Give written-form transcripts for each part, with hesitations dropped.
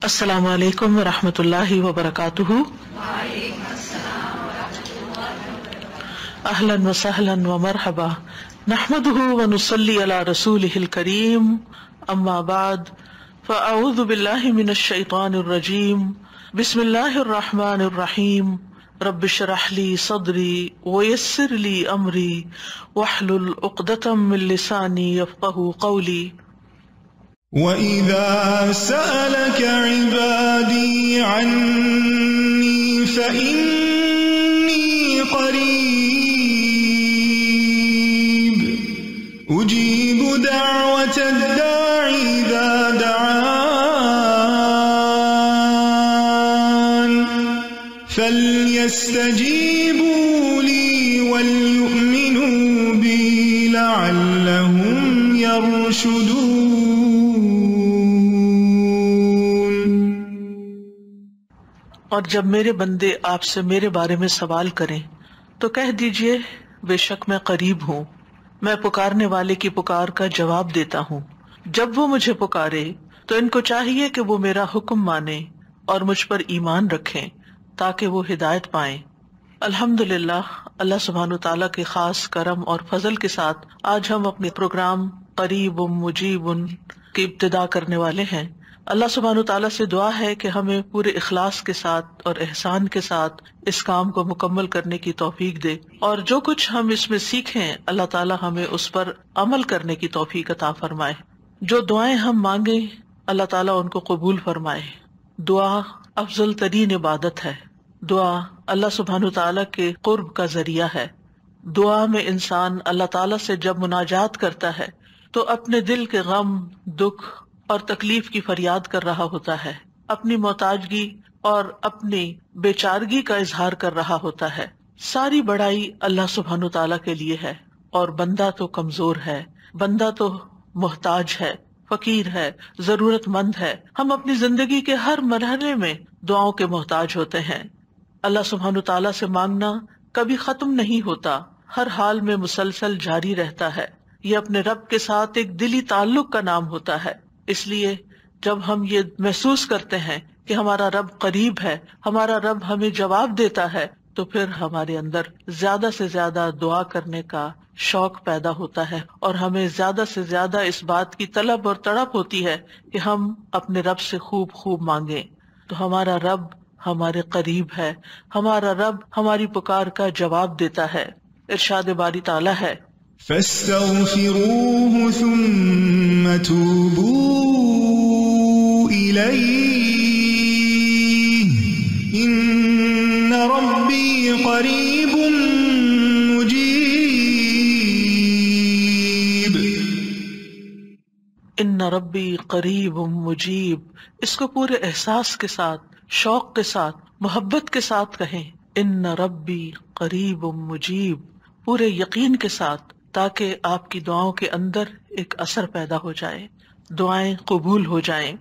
السلام علیکم ورحمۃ اللہ وبرکاتہ۔ اہلا وسہلا ومرحبا، نحمده ونصلی علی رسولہ الکریم، اما بعد فاعوذ باللہ من الشیطان الرجیم، بسم اللہ الرحمن الرحیم، رب اشرح لی صدری ویسر لی امری واحلل عقدۃ من لسانی یفقہوا قولی۔ وَإِذَا سَأَلَكَ عِبَادِي عَنِّي فَإِنِّي قَرِيبٌ أُجِيبُ دَعْوَةَ الدَّاعِ إِذَا دَعَانِ فَلْيَسْتَجِيبُوا لِي وَلْيُؤْمِنُوا بِي لَعَلَّهُمْ يَرْشُدُونَ۔ اور جب میرے بندے آپ سے میرے بارے میں سوال کریں تو کہہ دیجئے بے شک میں قریب ہوں، میں پکارنے والے کی پکار کا جواب دیتا ہوں۔ جب وہ مجھے پکارے تو ان کو چاہیے کہ وہ میرا حکم مانیں اور مجھ پر ایمان رکھیں تاکہ وہ ہدایت پائیں۔ الحمدللہ، اللہ سبحانہ تعالیٰ کے خاص کرم اور فضل کے ساتھ آج ہم اپنے پروگرام قریب مجیب کی ابتدا کرنے والے ہیں۔ اللہ سبحانہ تعالیٰ سے دعا ہے کہ ہمیں پورے اخلاص کے ساتھ اور احسان کے ساتھ اس کام کو مکمل کرنے کی توفیق دے، اور جو کچھ ہم اس میں سیکھیں اللہ تعالیٰ ہمیں اس پر عمل کرنے کی توفیق عطا فرمائے۔ جو دعائیں ہم مانگیں اللہ تعالیٰ ان کو قبول فرمائے۔ دعا افضل ترین عبادت ہے۔ دعا اللہ سبحانہ تعالیٰ کے قرب کا ذریعہ ہے۔ دعا میں انسان اللہ تعالیٰ سے جب مناجات کرتا ہے تو اپنے دل کے غم، دکھ اور تکلیف کی فریاد کر رہا ہوتا ہے، اپنی محتاجگی اور اپنی بیچارگی کا اظہار کر رہا ہوتا ہے۔ ساری بڑائی اللہ سبحانہ تعالیٰ کے لیے ہے، اور بندہ تو کمزور ہے، بندہ تو محتاج ہے، فقیر ہے، ضرورت مند ہے۔ ہم اپنی زندگی کے ہر مرحلے میں دعاؤں کے محتاج ہوتے ہیں۔ اللہ سبحانہ تعالیٰ سے مانگنا کبھی ختم نہیں ہوتا، ہر حال میں مسلسل جاری رہتا ہے۔ یہ اپنے رب کے ساتھ ایک دلی تعلق کا نام ہوتا ہے۔ اس لیے جب ہم یہ محسوس کرتے ہیں کہ ہمارا رب قریب ہے، ہمارا رب ہمیں جواب دیتا ہے، تو پھر ہمارے اندر زیادہ سے زیادہ دعا کرنے کا شوق پیدا ہوتا ہے، اور ہمیں زیادہ سے زیادہ اس بات کی طلب اور تڑپ ہوتی ہے کہ ہم اپنے رب سے خوب خوب مانگیں۔ تو ہمارا رب ہمارے قریب ہے، ہمارا رب ہماری پکار کا جواب دیتا ہے۔ ارشاد باری تعالیٰ ہے، فاستغفروه ثم توبوا إليه إن ربي قريب مجيب۔ ان ربی قریب مجیب، اس کو پورے احساس کے ساتھ، شوق کے ساتھ، محبت کے ساتھ کہیں، ان ربی قریب مجیب، پورے یقین کے ساتھ، تاکہ آپ کی دعاؤں کے اندر ایک اثر پیدا ہو جائے، دعائیں قبول ہو جائیں۔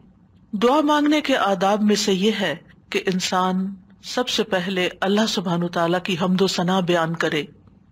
دعا مانگنے کے آداب میں سے یہ ہے کہ انسان سب سے پہلے اللہ سبحانہ تعالیٰ کی حمد و ثنا بیان کرے۔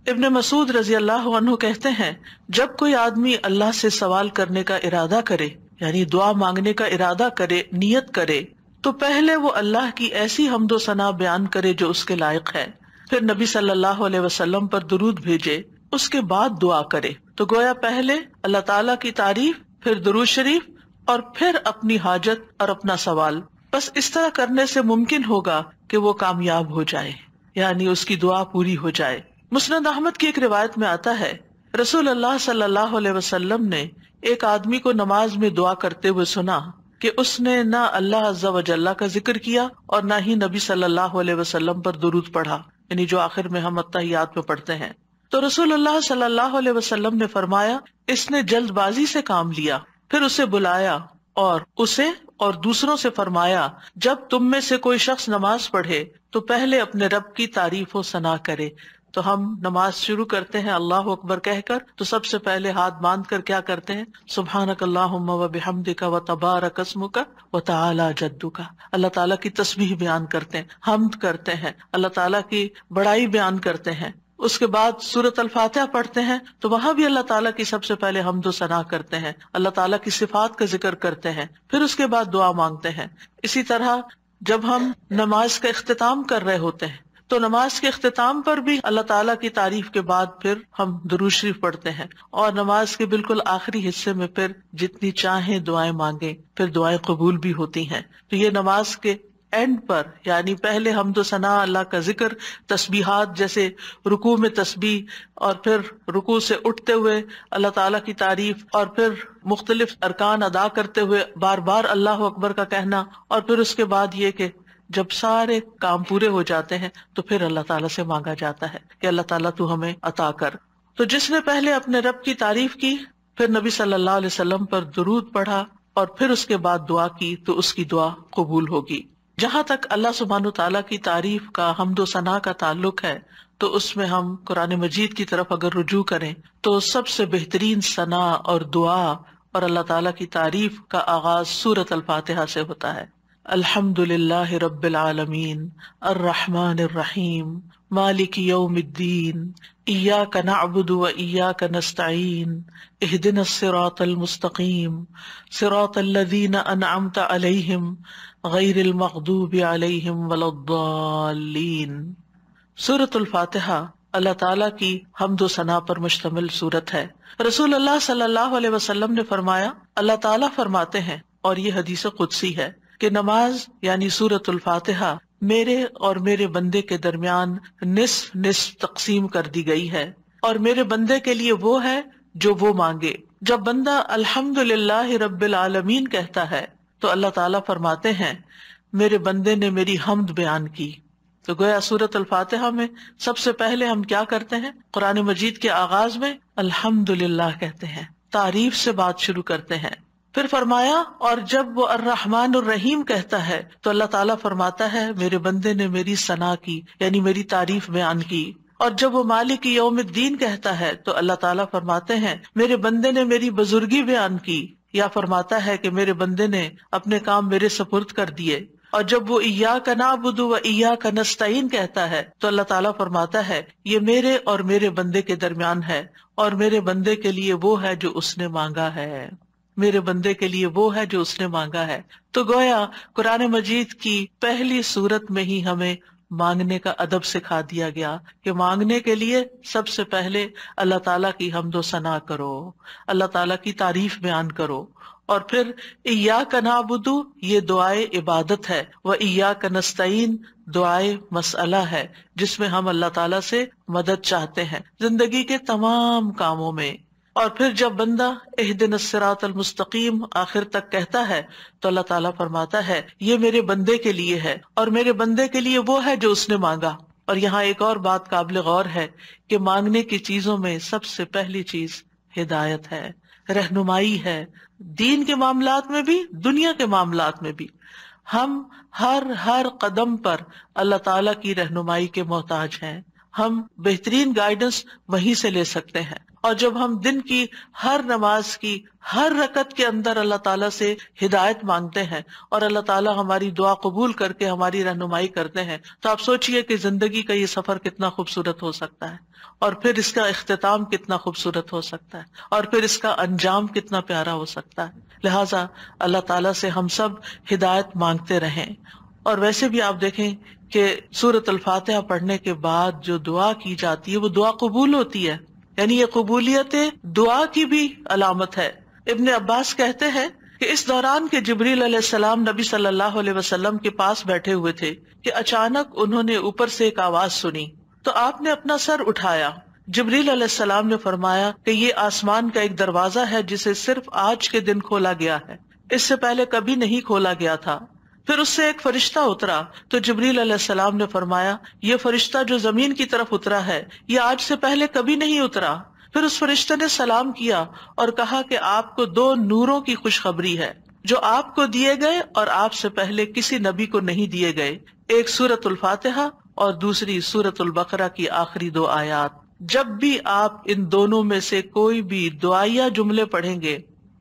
ابن مسعود رضی اللہ عنہ کہتے ہیں، جب کوئی آدمی اللہ سے سوال کرنے کا ارادہ کرے، یعنی دعا مانگنے کا ارادہ کرے، نیت کرے، تو پہلے وہ اللہ کی ایسی حمد و ثنا بیان کرے جو اس کے لائق ہے، پھر نبی صلی اللہ علیہ وسلم پر درود بھیجے، اس کے بعد دعا کرے۔ تو گویا پہلے اللہ تعالیٰ کی تعریف، پھر درود شریف، اور پھر اپنی حاجت اور اپنا سوال۔ بس اس طرح کرنے سے ممکن ہوگا کہ وہ کامیاب ہو جائے، یعنی اس کی دعا پوری ہو جائے۔ مسند احمد کی ایک روایت میں آتا ہے، رسول اللہ صلی اللہ علیہ وسلم نے ایک آدمی کو نماز میں دعا کرتے ہوئے سنا کہ اس نے نہ اللہ عز و جل کا ذکر کیا اور نہ ہی نبی صلی اللہ علیہ وسلم پر درود پڑھا، یعنی جو آخر میں ہم اتحیات میں پڑھتے ہیں۔ تو رسول اللہ صلی اللہ علیہ وسلم نے فرمایا، اس نے جلد بازی سے کام لیا۔ پھر اسے بلایا اور اسے اور دوسروں سے فرمایا، جب تم میں سے کوئی شخص نماز پڑھے تو پہلے اپنے رب کی تعریف و ثنا کرے۔ تو ہم نماز شروع کرتے ہیں اللہ اکبر کہہ کر، تو سب سے پہلے ہاتھ باندھ کر کیا کرتے ہیں؟ سبحانک اللہم و بحمدک و تبارک اسمک و تعالی جدک، اللہ تعالیٰ کی تسبیح بیان کرتے ہیں، حمد کرتے ہیں، اللہ تعالیٰ کی بڑائی بیان کرتے ہیں۔ اس کے بعد سورۃ الفاتحہ پڑھتے ہیں تو وہاں بھی اللہ تعالیٰ کی سب سے پہلے حمد و ثنا کرتے ہیں، اللہ تعالیٰ کی صفات کا ذکر کرتے ہیں، پھر اس کے بعد دعا مانگتے ہیں۔ اسی طرح جب ہم نماز کا اختتام کر رہے ہوتے ہیں تو نماز کے اختتام پر بھی اللہ تعالیٰ کی تعریف کے بعد پھر ہم درود شریف پڑھتے ہیں، اور نماز کے بالکل آخری حصے میں پھر جتنی چاہیں دعائیں مانگیں، پھر دعائیں قبول بھی ہوتی ہیں۔ تو یہ نماز کے اینڈ پر، یعنی پہلے حمد و ثنا، اللہ کا ذکر، تسبیحات جیسے رکوع میں تسبیح، اور پھر رکوع سے اٹھتے ہوئے اللہ تعالیٰ کی تعریف، اور پھر مختلف ارکان ادا کرتے ہوئے بار بار اللہ اکبر کا کہنا، اور پھر اس کے بعد یہ کہ جب سارے کام پورے ہو جاتے ہیں تو پھر اللہ تعالیٰ سے مانگا جاتا ہے کہ اللہ تعالیٰ تو ہمیں عطا کر۔ تو جس نے پہلے اپنے رب کی تعریف کی، پھر نبی صلی اللہ علیہ وسلم پر درود پڑھا، اور پھر اس کے بعد دعا کی تو اس کی دعا قبول ہوگی۔ جہاں تک اللہ سبحانہ تعالیٰ کی تعریف کا، حمد و ثنا کا تعلق ہے، تو اس میں ہم قرآن مجید کی طرف اگر رجوع کریں تو سب سے بہترین ثنا اور دعا اور اللہ تعالیٰ کی تعریف کا آغاز سورۃ الفاتحہ سے ہوتا ہے۔ الحمد للہ رب العالمین الرحمن الرحیم مالک یوم الدین ایاک نعبد و ایاک نستعین اہدنا الصراط المستقیم صراط الذین انعمت علیہم غیر المغضوب علیہم ولا الضالین۔ سورۃ الفاتحہ اللہ تعالیٰ کی حمد و ثنا پر مشتمل سورت ہے۔ رسول اللہ صلی اللہ علیہ وسلم نے فرمایا، اللہ تعالیٰ فرماتے ہیں، اور یہ حدیث قدسی ہے، کہ نماز یعنی سورۃ الفاتحہ میرے اور میرے بندے کے درمیان نصف نصف تقسیم کر دی گئی ہے، اور میرے بندے کے لیے وہ ہے جو وہ مانگے۔ جب بندہ الحمد للہ رب العالمین کہتا ہے تو اللہ تعالیٰ فرماتے ہیں میرے بندے نے میری حمد بیان کی۔ تو گویا سورۃ الفاتحہ میں سب سے پہلے ہم کیا کرتے ہیں؟ قرآن مجید کے آغاز میں الحمد للہ کہتے ہیں، تعریف سے بات شروع کرتے ہیں۔ پھر فرمایا، اور جب وہ الرحمن الرحیم کہتا ہے تو اللہ تعالیٰ فرماتا ہے میرے بندے نے میری ثنا کی، یعنی میری تعریف بیان کی۔ اور جب وہ مالک یوم الدین کہتا ہے تو اللہ تعالیٰ فرماتے ہیں میرے بندے نے میری بزرگی بیان کی، یا فرماتا ہے کہ میرے بندے نے اپنے کام میرے سپرد کر دیے۔ اور جب وہ ایاک نعبد و ایاک نستعین کہتا ہے تو اللہ تعالیٰ فرماتا ہے یہ میرے اور میرے بندے کے درمیان ہے، اور میرے بندے کے لیے وہ ہے جو اس نے مانگا ہے، میرے بندے کے لیے وہ ہے جو اس نے مانگا ہے۔ تو گویا قرآن مجید کی پہلی سورت میں ہی ہمیں مانگنے کا ادب سکھا دیا گیا کہ مانگنے کے لیے سب سے پہلے اللہ تعالیٰ کی حمد و ثنا کرو، اللہ تعالیٰ کی تعریف بیان کرو، اور پھر ایاک نعبد یہ دعائے عبادت ہے، و ایاک نستعین دعائے مسئلہ ہے، جس میں ہم اللہ تعالیٰ سے مدد چاہتے ہیں زندگی کے تمام کاموں میں۔ اور پھر جب بندہ اہدنا الصراط المستقیم آخر تک کہتا ہے تو اللہ تعالیٰ فرماتا ہے یہ میرے بندے کے لیے ہے، اور میرے بندے کے لیے وہ ہے جو اس نے مانگا۔ اور یہاں ایک اور بات قابل غور ہے کہ مانگنے کی چیزوں میں سب سے پہلی چیز ہدایت ہے، رہنمائی ہے، دین کے معاملات میں بھی، دنیا کے معاملات میں بھی۔ ہم ہر قدم پر اللہ تعالیٰ کی رہنمائی کے محتاج ہیں، ہم بہترین گائیڈنس وہیں سے لے سکتے ہیں۔ اور جب ہم دن کی ہر نماز کی ہر رکعت کے اندر اللہ تعالیٰ سے ہدایت مانگتے ہیں اور اللہ تعالیٰ ہماری دعا قبول کر کے ہماری رہنمائی کرتے ہیں، تو آپ سوچئے کہ زندگی کا یہ سفر کتنا خوبصورت ہو سکتا ہے، اور پھر اس کا اختتام کتنا خوبصورت ہو سکتا ہے، اور پھر اس کا انجام کتنا پیارا ہو سکتا ہے۔ لہٰذا اللہ تعالیٰ سے ہم سب ہدایت مانگتے رہیں۔ اور ویسے بھی آپ دیکھیں کہ سورۃ الفاتحہ پڑھنے کے بعد جو دعا کی جاتی ہے وہ دعا قبول ہوتی ہے، یعنی یہ قبولیت دعا کی بھی علامت ہے۔ ابن عباس کہتے ہیں کہ اس دوران کے جبریل علیہ السلام نبی صلی اللہ علیہ وسلم کے پاس بیٹھے ہوئے تھے کہ اچانک انہوں نے اوپر سے ایک آواز سنی، تو آپ نے اپنا سر اٹھایا۔ جبریل علیہ السلام نے فرمایا کہ یہ آسمان کا ایک دروازہ ہے جسے صرف آج کے دن کھولا گیا ہے، اس سے پہلے کبھی نہیں کھولا گیا تھا۔ پھر اس سے ایک فرشتہ اترا تو جبریل علیہ السلام نے فرمایا یہ فرشتہ جو زمین کی طرف اترا ہے یہ آج سے پہلے کبھی نہیں اترا۔ پھر اس فرشتے نے سلام کیا اور کہا کہ آپ کو 2 نوروں کی خوشخبری ہے جو آپ کو دیے گئے اور آپ سے پہلے کسی نبی کو نہیں دیے گئے، ایک سورۃ الفاتحہ اور دوسری سورۃ البقرہ کی آخری 2 آیات۔ جب بھی آپ ان دونوں میں سے کوئی بھی دعائیہ جملے پڑھیں گے،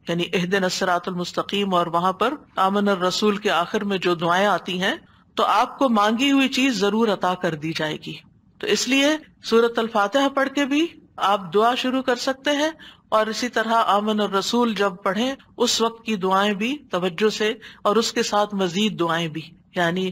یعنی اہدنا الصراط المستقیم اور وہاں پر آمن الرسول کے آخر میں جو دعائیں آتی ہیں، تو آپ کو مانگی ہوئی چیز ضرور عطا کر دی جائے گی۔ تو اس لیے سورۃ الفاتحہ پڑھ کے بھی آپ دعا شروع کر سکتے ہیں، اور اسی طرح آمن الرسول جب پڑھیں اس وقت کی دعائیں بھی توجہ سے، اور اس کے ساتھ مزید دعائیں بھی، یعنی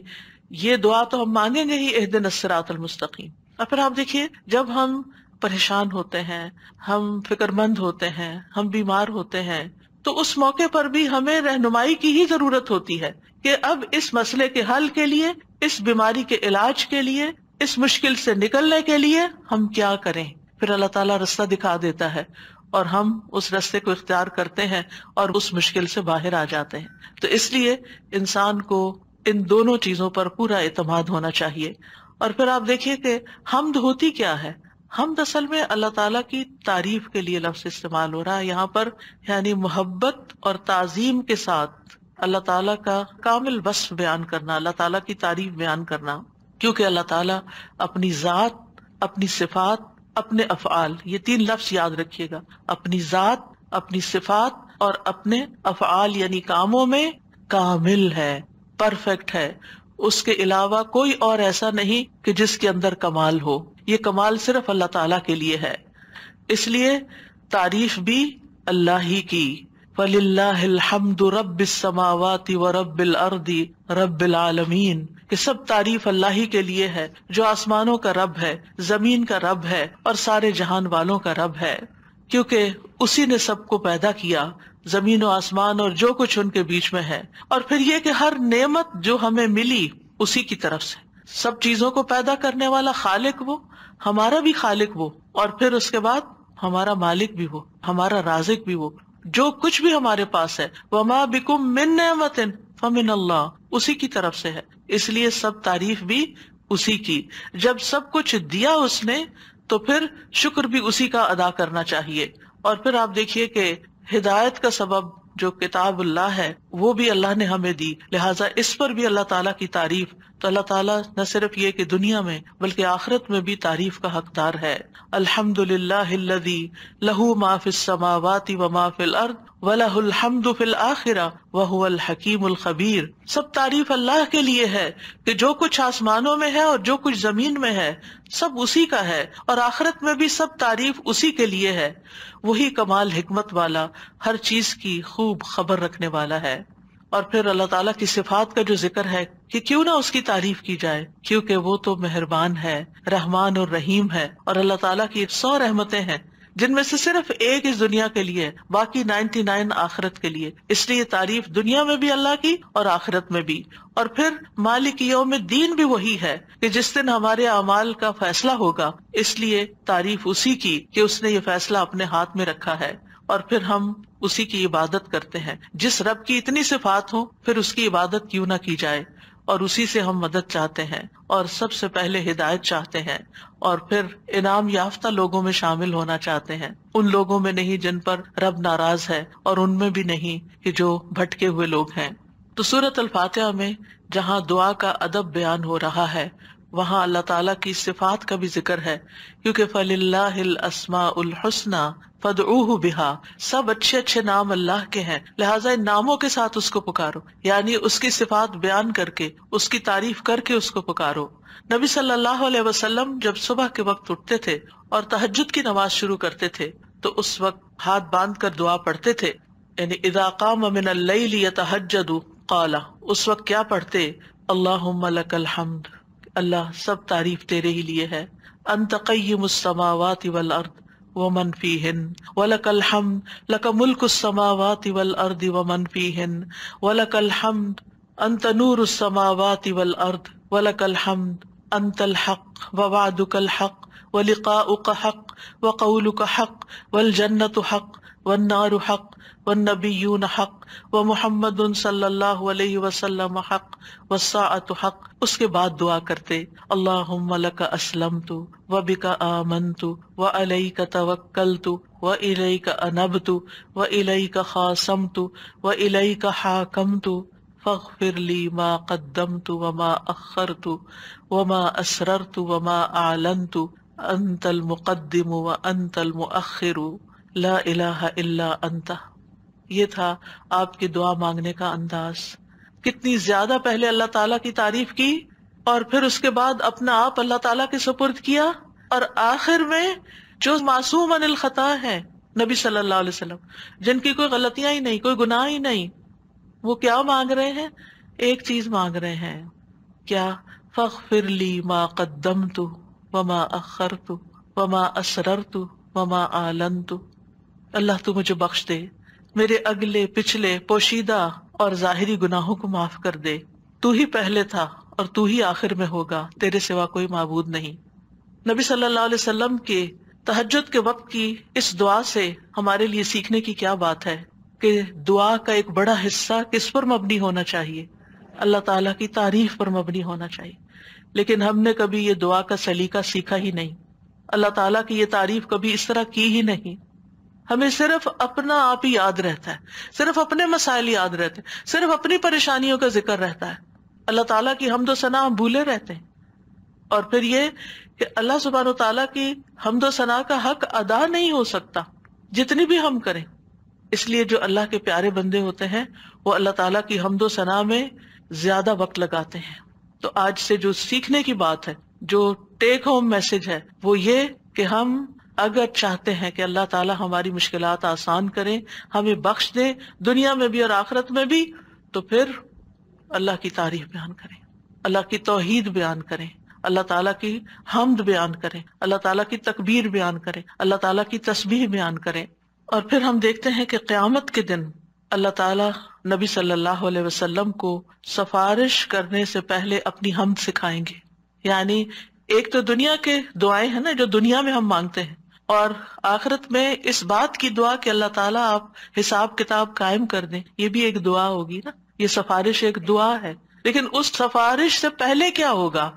یہ دعا تو ہم مانگیں گے ہی، اہدنا الصراط المستقیم۔ اور پھر آپ دیکھیے جب ہم پریشان ہوتے ہیں، ہم فکر مند ہوتے ہیں، ہم بیمار ہوتے ہیں، تو اس موقع پر بھی ہمیں رہنمائی کی ہی ضرورت ہوتی ہے کہ اب اس مسئلے کے حل کے لیے، اس بیماری کے علاج کے لیے، اس مشکل سے نکلنے کے لیے ہم کیا کریں۔ پھر اللہ تعالیٰ رستہ دکھا دیتا ہے اور ہم اس رستے کو اختیار کرتے ہیں اور اس مشکل سے باہر آ جاتے ہیں۔ تو اس لیے انسان کو ان دونوں چیزوں پر پورا اعتماد ہونا چاہیے۔ اور پھر آپ دیکھیے کہ حمد ہوتی کیا ہے؟ حمد اصل میں اللہ تعالیٰ کی تعریف کے لیے لفظ استعمال ہو رہا ہے یہاں پر، یعنی محبت اور تعظیم کے ساتھ اللہ تعالیٰ کا کامل وصف بیان کرنا، اللہ تعالیٰ کی تعریف بیان کرنا، کیونکہ اللہ تعالیٰ اپنی ذات، اپنی صفات، اپنے افعال، یہ تین لفظ یاد رکھیے گا، اپنی ذات، اپنی صفات اور اپنے افعال یعنی کاموں میں کامل ہے، پرفیکٹ ہے۔ اس کے علاوہ کوئی اور ایسا نہیں کہ جس کے اندر کمال ہو، یہ کمال صرف اللہ تعالیٰ کے لیے ہے۔ اس لیے تعریف بھی اللہ ہی کی، وَلِلَّهِ الْحَمْدُ رَبِّ السَّمَاوَاتِ وَرَبِّ الْأَرْضِ رَبِّ الْعَالَمِينَ، کہ سب تعریف اللہ ہی کے لیے ہے جو آسمانوں کا رب ہے، زمین کا رب ہے اور سارے جہان والوں کا رب ہے، کیونکہ اسی نے سب کو پیدا کیا، زمین و آسمان اور جو کچھ ان کے بیچ میں ہے۔ اور پھر یہ کہ ہر نعمت جو ہمیں ملی اسی کی طرف سے، سب چیزوں کو پیدا کرنے والا خالق وہ، ہمارا بھی خالق وہ، اور پھر اس کے بعد ہمارا مالک بھی وہ، ہمارا رازق بھی وہ، جو کچھ بھی ہمارے پاس ہے، وَمَا بِكُم مِّن نِّعْمَةٍ فَمِنَ اللَّهِ، اسی کی طرف سے ہے۔ اس لیے سب تعریف بھی اسی کی۔ جب سب کچھ دیا اس نے تو پھر شکر بھی اسی کا ادا کرنا چاہیے۔ اور پھر آپ دیکھیے کہ ہدایت کا سبب جو کتاب اللہ ہے وہ بھی اللہ نے ہمیں دی، لہٰذا اس پر بھی اللہ تعالیٰ کی تعریف۔ تو اللہ تعالیٰ نہ صرف یہ کہ دنیا میں بلکہ آخرت میں بھی تعریف کا حقدار ہے۔ الحمد للہ الذی لہ ما فی السماوات وما فی الارض وَلَهُ الْحَمْدُ فِي الْآخِرَةِ وَهُوَ الْحَكِيمُ الْخَبِيرُ، سب تعریف اللہ کے لیے ہے کہ جو کچھ آسمانوں میں ہے اور جو کچھ زمین میں ہے سب اسی کا ہے، اور آخرت میں بھی سب تعریف اسی کے لیے ہے، وہی کمال حکمت والا، ہر چیز کی خوب خبر رکھنے والا ہے۔ اور پھر اللہ تعالیٰ کی صفات کا جو ذکر ہے کہ کیوں نہ اس کی تعریف کی جائے، کیونکہ وہ تو مہربان ہے، رحمان اور رحیم ہے، اور اللہ تعالیٰ کی 100 رحمتیں ہیں جن میں سے صرف ایک اس دنیا کے لیے، باقی 99 آخرت کے لیے۔ اس لیے تعریف دنیا میں بھی اللہ کی اور آخرت میں بھی۔ اور پھر مالک یوم الدین بھی وہی ہے کہ جس دن ہمارے اعمال کا فیصلہ ہوگا، اس لیے تعریف اسی کی کہ اس نے یہ فیصلہ اپنے ہاتھ میں رکھا ہے، اور پھر ہم اسی کی عبادت کرتے ہیں۔ جس رب کی اتنی صفات ہوں پھر اس کی عبادت کیوں نہ کی جائے، اور اسی سے ہم مدد چاہتے ہیں، اور سب سے پہلے ہدایت چاہتے ہیں، اور پھر انعام یافتہ لوگوں میں شامل ہونا چاہتے ہیں، ان لوگوں میں نہیں جن پر رب ناراض ہے، اور ان میں بھی نہیں کہ جو بھٹکے ہوئے لوگ ہیں۔ تو سورۃ الفاتحہ میں جہاں دعا کا ادب بیان ہو رہا ہے وہاں اللہ تعالیٰ کی صفات کا بھی ذکر ہے، کیونکہ فَلِلَّهِ الْأَسْمَاءُ الْحُسْنَى فَادْعُوهُ بِهَا، سب اچھے اچھے نام اللہ کے ہیں، لہٰذا ان ناموں کے ساتھ اس کو پکارو، یعنی اس کی صفات بیان کر کے، اس کی تعریف کر کے اس کو پکارو۔ نبی صلی اللہ علیہ وسلم جب صبح کے وقت اٹھتے تھے اور تہجد کی نماز شروع کرتے تھے تو اس وقت ہاتھ باندھ کر دعا پڑھتے تھے، یعنی اذا قام من اللیل یتہجد قال، اس وقت کیا پڑھتے؟ اللہم لک الحمد، اللہ سب تعریف تیرے ہی لیے ہے، انت قیم السماوات والارض ومن فیہن ولک الحمد لک ملک السماوات والارض ومن فیہن ولک الحمد انت نور السماوات والارض ولک الحمد انت الحق ووعدک الحق ولقاؤک حق وقولک حق والجنت حق والنار حق والنبیون حق ومحمد صلی اللہ علیہ وسلم حق والساعۃ حق۔ اس کے بعد دعا کرتے اللہم لک اسلمت وبک آمنت وعلیک توکلت والیک انبت والیک خاصمت والیک حاکمت فاغفر لی ما قدمت وما اخرت وما اسررت وما اعلنت انت المقدم وانت المؤخر لا الہ الا انت۔ یہ تھا آپ کی دعا مانگنے کا انداز۔ کتنی زیادہ پہلے اللہ تعالیٰ کی تعریف کی اور پھر اس کے بعد اپنا آپ اللہ تعالیٰ کے سپرد کیا، اور آخر میں جو معصوم عن الخطا ہے نبی صلی اللہ علیہ وسلم، جن کی کوئی غلطیاں ہی نہیں، کوئی گناہ ہی نہیں، وہ کیا مانگ رہے ہیں؟ ایک چیز مانگ رہے ہیں، کیا؟ فاغفر لی ما قدمت وما اخرت وما اسررت وما اعلنت، اللہ تو مجھے بخش دے، میرے اگلے پچھلے پوشیدہ اور ظاہری گناہوں کو معاف کر دے، تو ہی پہلے تھا اور تو ہی آخر میں ہوگا، تیرے سوا کوئی معبود نہیں۔ نبی صلی اللہ علیہ وسلم کے تہجد کے وقت کی اس دعا سے ہمارے لیے سیکھنے کی کیا بات ہے کہ دعا کا ایک بڑا حصہ کس پر مبنی ہونا چاہیے؟ اللہ تعالیٰ کی تعریف پر مبنی ہونا چاہیے۔ لیکن ہم نے کبھی یہ دعا کا سلیقہ سیکھا ہی نہیں، اللہ تعالیٰ کی یہ تعریف کبھی اس طرح کی ہی نہیں۔ ہمیں صرف اپنا آپ ہی یاد رہتا ہے، صرف اپنے مسائل یاد رہتے ہیں، صرف اپنی پریشانیوں کا ذکر رہتا ہے، اللہ تعالیٰ کی حمد و ثنا ہم بھولے رہتے ہیں۔ اور پھر یہ کہ اللہ سبحانہ و تعالیٰ کی حمد و ثنا کا حق ادا نہیں ہو سکتا جتنی بھی ہم کریں، اس لیے جو اللہ کے پیارے بندے ہوتے ہیں وہ اللہ تعالیٰ کی حمد و ثنا میں زیادہ وقت لگاتے ہیں۔ تو آج سے جو سیکھنے کی بات ہے، جو ٹیک ہوم میسج ہے، وہ یہ کہ ہم اگر چاہتے ہیں کہ اللہ تعالیٰ ہماری مشکلات آسان کریں، ہمیں بخش دیں دنیا میں بھی اور آخرت میں بھی، تو پھر اللہ کی تعریف بیان کریں، اللہ کی توحید بیان کریں، اللہ تعالیٰ کی حمد بیان کریں، اللہ تعالیٰ کی تکبیر بیان کریں، اللہ تعالیٰ کی تسبیح بیان کریں۔ اور پھر ہم دیکھتے ہیں کہ قیامت کے دن اللہ تعالیٰ نبی صلی اللہ علیہ وسلم کو سفارش کرنے سے پہلے اپنی حمد سکھائیں گے۔ یعنی ایک تو دنیا کے دعائیں ہیں نا جو دنیا میں ہم مانگتے ہیں، اور آخرت میں اس بات کی دعا کہ اللہ تعالیٰ آپ حساب کتاب قائم کر دیں، یہ بھی ایک دعا ہوگی نا، یہ سفارش ایک دعا ہے۔ لیکن اس سفارش سے پہلے کیا ہوگا؟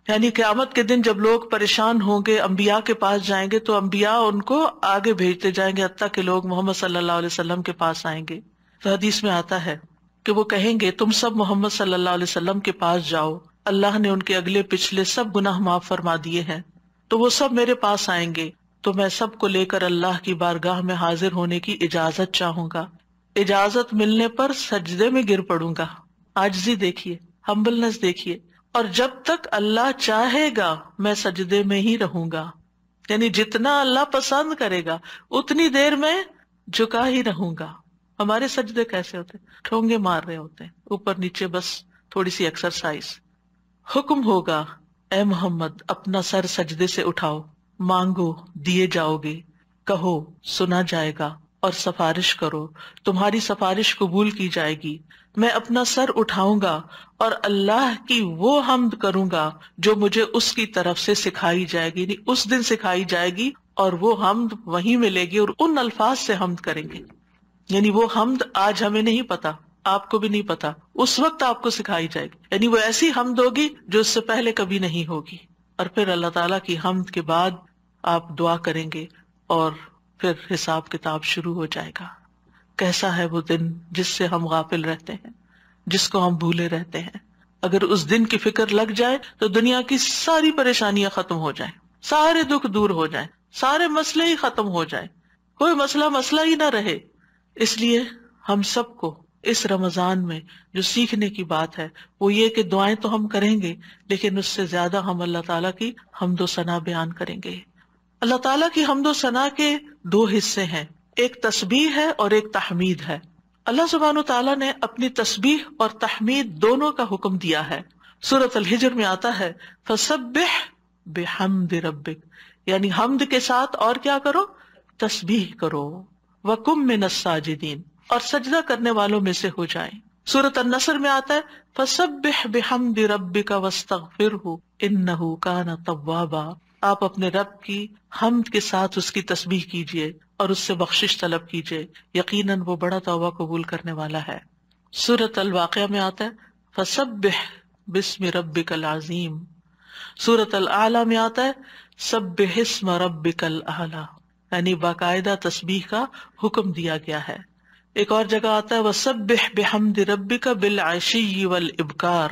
یعنی قیامت کے دن جب لوگ پریشان ہوں گے، انبیاء کے پاس جائیں گے تو انبیاء ان کو آگے بھیجتے جائیں گے، حتیٰ کہ لوگ محمد صلی اللہ علیہ وسلم کے پاس آئیں گے۔ تو حدیث میں آتا ہے کہ وہ کہیں گے تم سب محمد صلی اللہ علیہ وسلم کے پاس جاؤ، اللہ نے ان کے اگلے پچھلے سب گناہ معاف فرما دیے ہیں۔ تو وہ سب میرے پاس آئیں گے تو میں سب کو لے کر اللہ کی بارگاہ میں حاضر ہونے کی اجازت چاہوں گا۔ اجازت ملنے پر سجدے میں گر پڑوں گا۔ عاجزی دیکھیے، ہمبلنس دیکھیے، اور جب تک اللہ چاہے گا میں سجدے میں ہی رہوں گا، یعنی جتنا اللہ پسند کرے گا اتنی دیر میں جھکا ہی رہوں گا۔ ہمارے سجدے کیسے ہوتے ہیں؟ ٹھونگے مار رہے ہوتے ہیں اوپر نیچے، بس تھوڑی سی ایکسرسائز۔ حکم ہوگا اے محمد اپنا سر سجدے سے اٹھاؤ، مانگو دیے جاؤ گے، کہو سنا جائے گا، اور سفارش کرو تمہاری سفارش قبول کی جائے گی۔ میں اپنا سر اٹھاؤں گا اور اللہ کی وہ حمد کروں گا جو مجھے اس کی طرف سے سکھائی جائے گی، یعنی اس دن سکھائی جائے گی، اور وہ حمد وہیں ملے گی اور ان الفاظ سے حمد کریں گے۔ یعنی وہ حمد آج ہمیں نہیں پتا، آپ کو بھی نہیں پتا، اس وقت آپ کو سکھائی جائے گی، یعنی وہ ایسی حمد ہوگی جو اس سے پہلے کبھی نہیں ہوگی۔ اور پھر اللہ تعالیٰ کی حمد کے بعد آپ دعا کریں گے اور پھر حساب کتاب شروع ہو جائے گا۔ کیسا ہے وہ دن جس سے ہم غافل رہتے ہیں، جس کو ہم بھولے رہتے ہیں۔ اگر اس دن کی فکر لگ جائے تو دنیا کی ساری پریشانیاں ختم ہو جائیں، سارے دکھ دور ہو جائیں، سارے مسئلے ہی ختم ہو جائیں، کوئی مسئلہ ہی نہ رہے۔ اس لیے ہم سب کو اس رمضان میں جو سیکھنے کی بات ہے وہ یہ کہ دعائیں تو ہم کریں گے، لیکن اس سے زیادہ ہم اللہ تعالیٰ کی حمد و ثنا بیان کریں گے۔ اللہ تعالیٰ کی حمد و ثنا کے دو حصے ہیں، ایک تسبیح ہے اور ایک تحمید ہے۔ اللہ سبحانہ تعالیٰ نے اپنی تسبیح اور تحمید دونوں کا حکم دیا ہے۔ سورۃ الحجر میں آتا ہے فسبح بحمد ربک، یعنی حمد کے ساتھ اور کیا کرو؟ تسبیح کرو، وکم من الساجدین، اور سجدہ کرنے والوں میں سے ہو جائیں۔ سورۃ النصر میں آتا ہے فسبح بحمد ربک واستغفرہ انہ کان توابا، آپ اپنے رب کی حمد کے ساتھ اس کی تسبیح کیجئے اور اس سے بخشش طلب کیجئے، یقیناً وہ بڑا توبہ قبول کرنے والا ہے۔ سورۃ الواقعہ میں آتا ہے فسبح باسم ربک العظیم۔ سورۃ الاعلی میں آتا ہے سبح اسم ربک الاعلی، یعنی باقاعدہ تسبیح کا حکم دیا گیا ہے۔ ایک اور جگہ آتا ہے وسبح بحمد ربک بالعشی والابکار،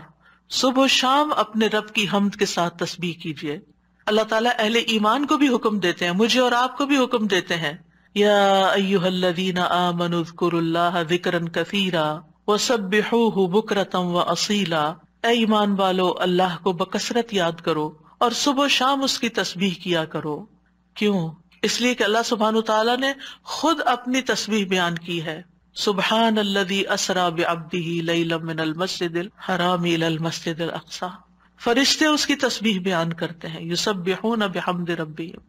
صبح و شام اپنے رب کی حمد کے ساتھ تسبیح کیجئے۔ اللہ تعالیٰ اہل ایمان کو بھی حکم دیتے ہیں، مجھے اور آپ کو بھی حکم دیتے ہیں، یا ایھا الذین آمنوا اذکروا اللہ ذکرا کثیرا وسبحوہ بکرۃ واصیلا، اے ایمان والو اللہ کو بکثرت یاد کرو اور صبح و شام اس کی تسبیح کیا کرو. کیوں؟ اس لیے کہ اللہ سبحانہ تعالیٰ نے خود اپنی تسبیح بیان کی ہے. سبحان الذی اسری بعبدہ لیلا من المسجد الحرام الی المسجد الاقصی. فرشتے اس کی تسبیح بیان کرتے ہیں. یسبحون بحمد ربہم.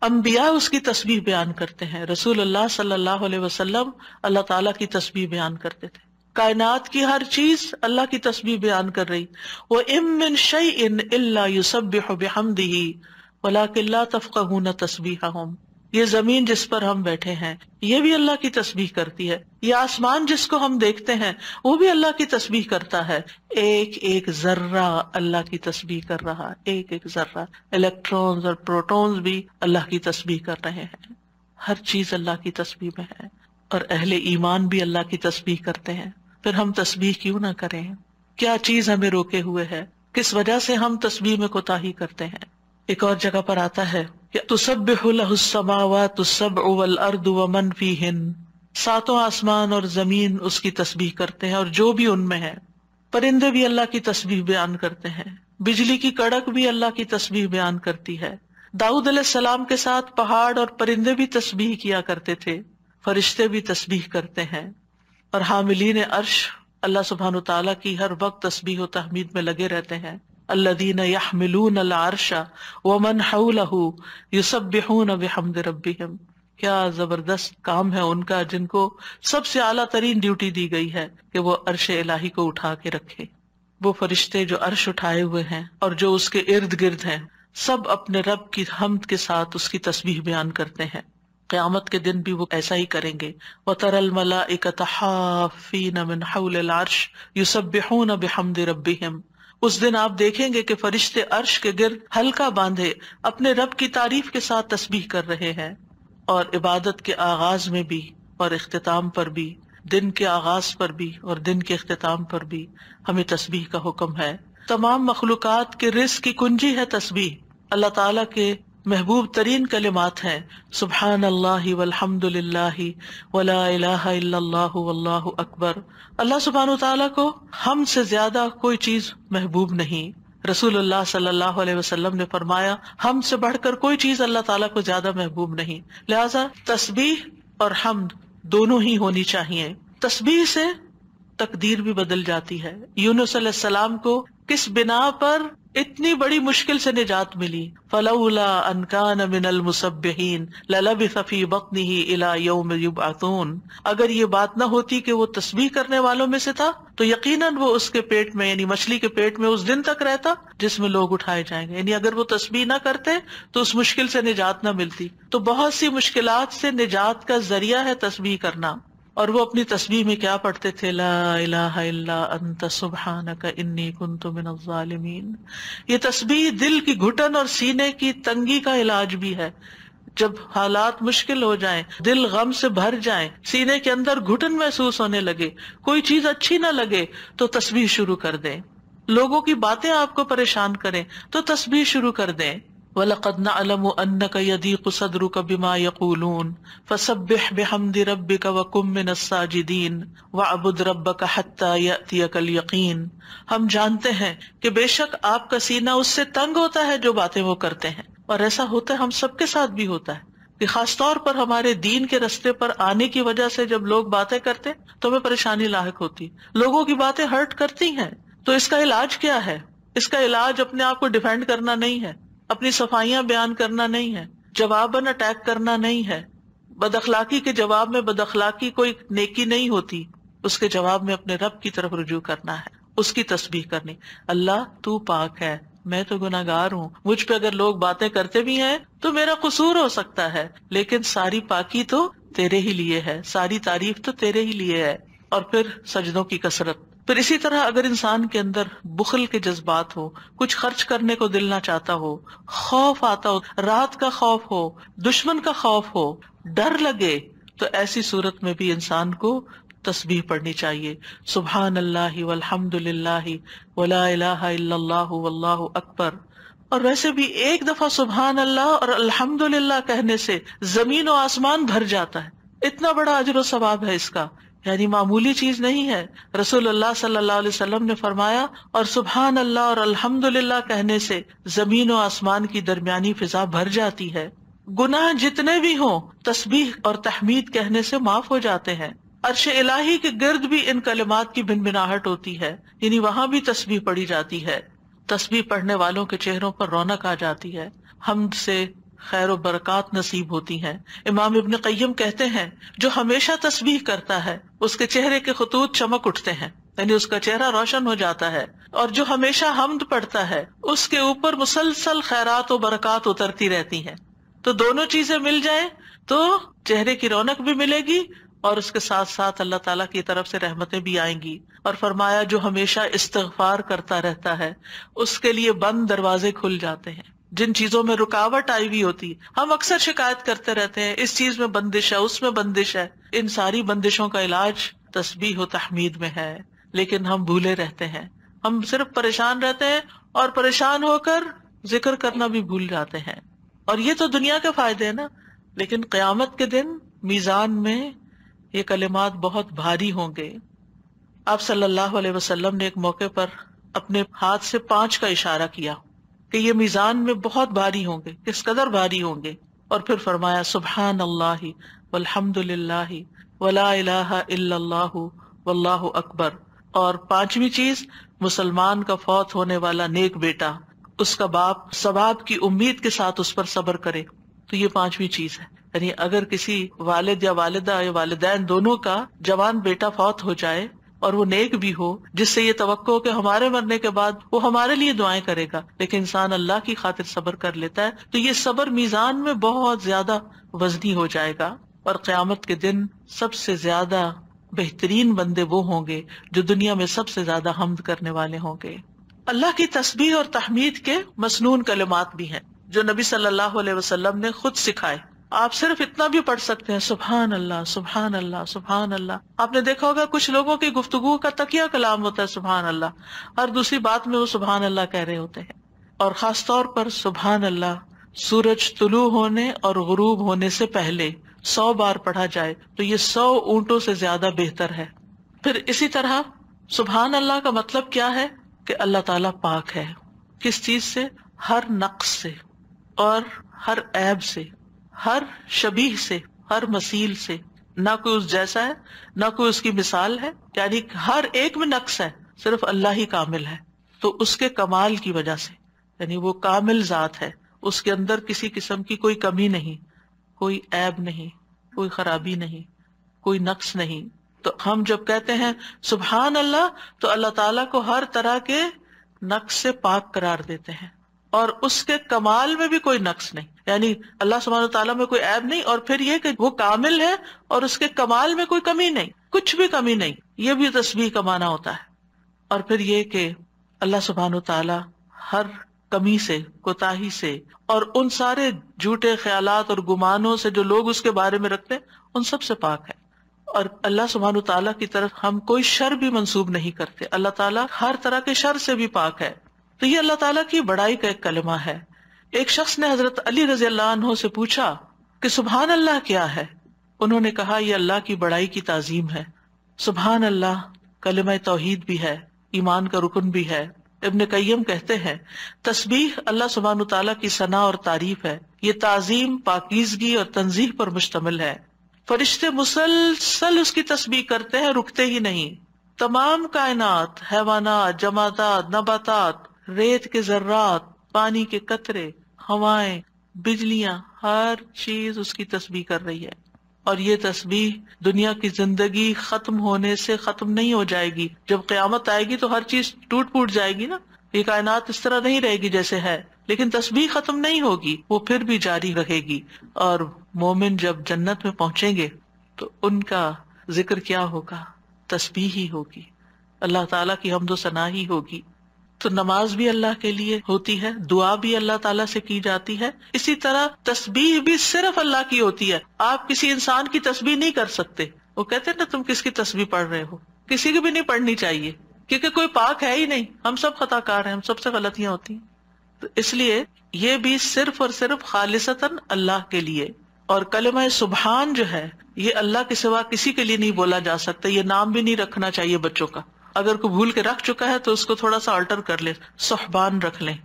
انبیاء اس کی تسبیح بیان کرتے ہیں. رسول اللہ صلی اللہ علیہ وسلم اللہ تعالیٰ کی تسبیح بیان کرتے تھے. کائنات کی ہر چیز اللہ کی تسبیح بیان کر رہی. وَإِن مِّن شَيْءٍ إِلَّا يُسَبِّحُ بِحَمْدِهِ وَلَٰكِن لَّا تَفْقَهُونَ تَسْبِيحَهُمْ. یہ زمین جس پر ہم بیٹھے ہیں یہ بھی اللہ کی تسبیح کرتی ہے. یہ آسمان جس کو ہم دیکھتے ہیں وہ بھی اللہ کی تسبیح کرتا ہے. ایک ایک ذرہ اللہ کی تسبیح کر رہا ہے. ایک ایک ذرہ. الیکٹرونز اور پروٹونز بھی اللہ کی تسبیح کر رہے ہیں. ہر چیز اللہ کی تسبیح میں ہے. اور اہل ایمان بھی اللہ کی تسبیح کرتے ہیں. پھر ہم تسبیح کیوں نہ کریں؟ کیا چیز ہمیں روکے ہوئے ہے؟ کس وجہ سے ہم تسبیح میں کوتاہی کرتے ہیں؟ ایک اور جگہ پر آتا ہے کہ تسبح لہ السماوات السبع والارض ومن فیہن. ساتوں آسمان اور زمین اس کی تسبیح کرتے ہیں اور جو بھی ان میں ہے. پرندے بھی اللہ کی تسبیح بیان کرتے ہیں. بجلی کی کڑک بھی اللہ کی تسبیح بیان کرتی ہے. داؤد علیہ السلام کے ساتھ پہاڑ اور پرندے بھی تسبیح کیا کرتے تھے. فرشتے بھی تسبیح کرتے ہیں. اور حاملین عرش اللہ سبحانہ تعالیٰ کی ہر وقت تسبیح و تحمید میں لگے رہتے ہیں. الذین یحملون العرش ومن حولہ یسبحون بحمد ربہم. کیا زبردست کام ہے ان کا، جن کو سب سے اعلیٰ ترین ڈیوٹی دی گئی ہے کہ وہ عرش الہی کو اٹھا کے رکھے. وہ فرشتے جو عرش اٹھائے ہوئے ہیں اور جو اس کے ارد گرد ہیں سب اپنے رب کی حمد کے ساتھ اس کی تسبیح بیان کرتے ہیں. قیامت کے دن بھی وہ ایسا ہی کریں گے. وَتَرَى الْمَلَائِكَةَ حَافِّينَ مِنْ حَوْلِ الْعَرْشِ يُسَبِّحُونَ بِحَمْدِ رَبِّهِمْ. اس دن آپ دیکھیں گے کہ فرشتے عرش کے گرد حلقہ باندھے اپنے رب کی تعریف کے ساتھ تسبیح کر رہے ہیں. اور عبادت کے آغاز میں بھی اور اختتام پر بھی، دن کے آغاز پر بھی اور دن کے اختتام پر بھی ہمیں تسبیح کا حکم ہے. تمام مخلوقات کے رزق کی کنجی ہے تسبیح. اللہ تعالیٰ کے محبوب ترین کلمات ہیں سبحان اللہ والحمد للہ ولا الہ الا اللہ واللہ اکبر. اللہ سبحانہ تعالیٰ کو ہم سے زیادہ کوئی چیز محبوب نہیں. رسول اللہ صلی اللہ علیہ وسلم نے فرمایا ہم سے بڑھ کر کوئی چیز اللہ تعالیٰ کو زیادہ محبوب نہیں. لہذا تسبیح اور حمد دونوں ہی ہونی چاہیے. تسبیح سے تقدیر بھی بدل جاتی ہے. یونس علیہ السلام کو کس بنا پر اتنی بڑی مشکل سے نجات ملی؟ فلولا ان کان من المسبحین للبث فی بطنہ الی یوم یبعثون. اگر یہ بات نہ ہوتی کہ وہ تسبیح کرنے والوں میں سے تھا تو یقیناً وہ اس کے پیٹ میں یعنی مچھلی کے پیٹ میں اس دن تک رہتا جس میں لوگ اٹھائے جائیں گے. یعنی اگر وہ تسبیح نہ کرتے تو اس مشکل سے نجات نہ ملتی. تو بہت سی مشکلات سے نجات کا ذریعہ ہے تسبیح کرنا. اور وہ اپنی تسبیح میں کیا پڑھتے تھے؟ لا الہ الا انت سبحانک انی کنت من الظالمین. یہ تسبیح دل کی گھٹن اور سینے کی تنگی کا علاج بھی ہے. جب حالات مشکل ہو جائیں، دل غم سے بھر جائیں، سینے کے اندر گھٹن محسوس ہونے لگے، کوئی چیز اچھی نہ لگے تو تسبیح شروع کر دیں. لوگوں کی باتیں آپ کو پریشان کریں تو تسبیح شروع کر دیں. وَلَقَدْ نَعْلَمُ أَنَّكَ يَضِيقُ صَدْرُكَ بِمَا يَقُولُونَ فَسَبِّحْ بِحَمْدِ رَبِّكَ وَكُن مِّنَ السَّاجِدِينَ وَاعْبُدْ رَبَّكَ حَتَّى يَأْتِيَكَ الْيَقِينُ. ہم جانتے ہیں کہ بے شک آپ کا سینہ اس سے تنگ ہوتا ہے جو باتیں وہ کرتے ہیں. اور ایسا ہوتا ہے، ہم سب کے ساتھ بھی ہوتا ہے کہ خاص طور پر ہمارے دین کے رستے پر آنے کی وجہ سے جب لوگ باتیں کرتے تو ہمیں پریشانی لاحق ہوتی. لوگوں کی باتیں ہرٹ کرتی ہیں. تو اس کا علاج کیا ہے؟ اس کا علاج اپنے آپ کو ڈیفینڈ کرنا نہیں ہے، اپنی صفائیاں بیان کرنا نہیں ہے، جواباً اٹیک کرنا نہیں ہے. بد اخلاقی کے جواب میں بد اخلاقی کوئی نیکی نہیں ہوتی. اس کے جواب میں اپنے رب کی طرف رجوع کرنا ہے، اس کی تسبیح کرنی. اللہ تو پاک ہے، میں تو گناہگار ہوں. مجھ پہ اگر لوگ باتیں کرتے بھی ہیں تو میرا قصور ہو سکتا ہے، لیکن ساری پاکی تو تیرے ہی لیے ہے، ساری تعریف تو تیرے ہی لیے ہے. اور پھر سجدوں کی کثرت. پھر اسی طرح اگر انسان کے اندر بخل کے جذبات ہو، کچھ خرچ کرنے کو دل نہ چاہتا ہو، خوف آتا ہو، رات کا خوف ہو، دشمن کا خوف ہو، ڈر لگے، تو ایسی صورت میں بھی انسان کو تسبیح پڑھنی چاہیے. سبحان اللہ والحمد للہ ولا الہ الا اللہ واللہ اکبر. اور ویسے بھی ایک دفعہ سبحان اللہ اور الحمد للہ کہنے سے زمین و آسمان بھر جاتا ہے. اتنا بڑا اجر و ثواب ہے اس کا یعنی معمولی چیز نہیں ہے. رسول اللہ صلی اللہ علیہ وسلم نے فرمایا اور سبحان اللہ اور الحمدللہ کہنے سے زمین و آسمان کی درمیانی فضا بھر جاتی ہے. گناہ جتنے بھی ہوں تسبیح اور تحمید کہنے سے معاف ہو جاتے ہیں. عرش الہی کے گرد بھی ان کلمات کی بنبناہٹ ہوتی ہے، یعنی وہاں بھی تسبیح پڑھی جاتی ہے. تسبیح پڑھنے والوں کے چہروں پر رونق آ جاتی ہے، حمد سے خیر و برکات نصیب ہوتی ہیں. امام ابن قیم کہتے ہیں جو ہمیشہ تسبیح کرتا ہے اس کے چہرے کے خطوط چمک اٹھتے ہیں، یعنی اس کا چہرہ روشن ہو جاتا ہے. اور جو ہمیشہ حمد پڑھتا ہے اس کے اوپر مسلسل خیرات و برکات اترتی رہتی ہیں. تو دونوں چیزیں مل جائیں تو چہرے کی رونق بھی ملے گی اور اس کے ساتھ ساتھ اللہ تعالیٰ کی طرف سے رحمتیں بھی آئیں گی. اور فرمایا جو ہمیشہ استغفار کرتا رہتا ہے اس کے لیے بند دروازے کھل جاتے ہیں. جن چیزوں میں رکاوٹ آئی ہوئی ہوتی ہم اکثر شکایت کرتے رہتے ہیں، اس چیز میں بندش ہے، اس میں بندش ہے. ان ساری بندشوں کا علاج تسبیح و تحمید میں ہے، لیکن ہم بھولے رہتے ہیں. ہم صرف پریشان رہتے ہیں اور پریشان ہو کر ذکر کرنا بھی بھول جاتے ہیں. اور یہ تو دنیا کے فائدے ہیں نا، لیکن قیامت کے دن میزان میں یہ کلمات بہت بھاری ہوں گے. آپ صلی اللہ علیہ وسلم نے ایک موقع پر اپنے ہاتھ سے 5 کا اشارہ کیا کہ یہ میزان میں بہت بھاری ہوں گے. کس قدر بھاری ہوں گے؟ اور پھر فرمایا سبحان اللہ والحمد للہ ولا الہ الا اللہ واللہ اکبر. اور 5ویں چیز مسلمان کا فوت ہونے والا نیک بیٹا، اس کا باپ ثواب کی امید کے ساتھ اس پر صبر کرے. تو یہ 5ویں چیز ہے. یعنی اگر کسی والد یا والدہ یا والدین دونوں کا جوان بیٹا فوت ہو جائے اور وہ نیک بھی ہو، جس سے یہ توقع ہو کہ ہمارے مرنے کے بعد وہ ہمارے لیے دعائیں کرے گا، لیکن انسان اللہ کی خاطر صبر کر لیتا ہے، تو یہ صبر میزان میں بہت زیادہ وزنی ہو جائے گا. اور قیامت کے دن سب سے زیادہ بہترین بندے وہ ہوں گے جو دنیا میں سب سے زیادہ حمد کرنے والے ہوں گے. اللہ کی تسبیح اور تحمید کے مسنون کلمات بھی ہیں جو نبی صلی اللہ علیہ وسلم نے خود سکھائے. آپ صرف اتنا بھی پڑھ سکتے ہیں سبحان اللہ سبحان اللہ سبحان اللہ. آپ نے دیکھا ہوگا کچھ لوگوں کی گفتگو کا تکیہ کلام ہوتا ہے سبحان اللہ، ہر دوسری بات میں وہ سبحان اللہ کہہ رہے ہوتے ہیں. اور خاص طور پر سبحان اللہ سورج طلوع ہونے اور غروب ہونے سے پہلے 100 بار پڑھا جائے تو یہ 100 اونٹوں سے زیادہ بہتر ہے. پھر اسی طرح سبحان اللہ کا مطلب کیا ہے کہ اللہ تعالیٰ پاک ہے. کس چیز سے؟ ہر نقص سے اور ہر عیب سے، ہر شبیہ سے، ہر مثیل سے. نہ کوئی اس جیسا ہے، نہ کوئی اس کی مثال ہے، یعنی ہر ایک میں نقص ہے، صرف اللہ ہی کامل ہے. تو اس کے کمال کی وجہ سے، یعنی وہ کامل ذات ہے، اس کے اندر کسی قسم کی کوئی کمی نہیں، کوئی عیب نہیں، کوئی خرابی نہیں، کوئی نقص نہیں. تو ہم جب کہتے ہیں سبحان اللہ تو اللہ تعالیٰ کو ہر طرح کے نقص سے پاک قرار دیتے ہیں، اور اس کے کمال میں بھی کوئی نقص نہیں. یعنی اللہ سبحانہ تعالیٰ میں کوئی عیب نہیں، اور پھر یہ کہ وہ کامل ہے اور اس کے کمال میں کوئی کمی نہیں، کچھ بھی کمی نہیں. یہ بھی تسبیح کا معنی ہوتا ہے. اور پھر یہ کہ اللہ سبحانہ تعالیٰ ہر کمی سے، کوتاہی سے، اور ان سارے جھوٹے خیالات اور گمانوں سے جو لوگ اس کے بارے میں رکھتے ہیں ان سب سے پاک ہے. اور اللہ سبحانہ تعالیٰ کی طرف ہم کوئی شر بھی منسوب نہیں کرتے. اللہ تعالیٰ ہر طرح کے شر سے بھی پاک ہے. تو یہ اللہ تعالیٰ کی بڑائی کا ایک کلمہ ہے. ایک شخص نے حضرت علی رضی اللہ عنہ سے پوچھا کہ سبحان اللہ کیا ہے؟ انہوں نے کہا یہ اللہ کی بڑائی کی تعظیم ہے. سبحان اللہ کلمہ توحید بھی ہے، ایمان کا رکن بھی ہے. ابن قیم کہتے ہیں تسبیح اللہ سبحانہ تعالیٰ کی ثنا اور تعریف ہے. یہ تعظیم، پاکیزگی اور تنزیہ پر مشتمل ہے. فرشتے مسلسل اس کی تسبیح کرتے ہیں، رکتے ہی نہیں. تمام کائنات، حیوانات، جمادات، نباتات، ریت کے ذرات، پانی کے قطرے، ہوائیں، بجلیاں، ہر چیز اس کی تسبیح کر رہی ہے. اور یہ تسبیح دنیا کی زندگی ختم ہونے سے ختم نہیں ہو جائے گی. جب قیامت آئے گی تو ہر چیز ٹوٹ پھوٹ جائے گی نا، یہ کائنات اس طرح نہیں رہے گی جیسے ہے، لیکن تسبیح ختم نہیں ہوگی، وہ پھر بھی جاری رہے گی. اور مومن جب جنت میں پہنچیں گے تو ان کا ذکر کیا ہوگا؟ تسبیح ہی ہوگی، اللہ تعالیٰ کی حمد و ثنا ہی ہوگی. تو نماز بھی اللہ کے لیے ہوتی ہے، دعا بھی اللہ تعالیٰ سے کی جاتی ہے. اسی طرح تسبیح بھی صرف اللہ کی ہوتی ہے. آپ کسی انسان کی تسبیح نہیں کر سکتے. وہ کہتے ہیں نا تم کس کی تسبیح پڑھ رہے ہو، کسی کی بھی نہیں پڑھنی چاہیے، کیونکہ کوئی پاک ہے ہی نہیں. ہم سب خطا کار ہیں، ہم سب سے غلطیاں ہوتی ہیں. تو اس لیے یہ بھی صرف اور صرف خالصتاً اللہ کے لیے. اور کلمہ سبحان جو ہے یہ اللہ کے سوا کسی کے لیے نہیں بولا جا سکتا. یہ نام بھی نہیں رکھنا چاہیے بچوں کا. اگر کوئی بھول کے رکھ چکا ہے تو اس کو تھوڑا سا آلٹر کر لے, سبحان رکھ لیں,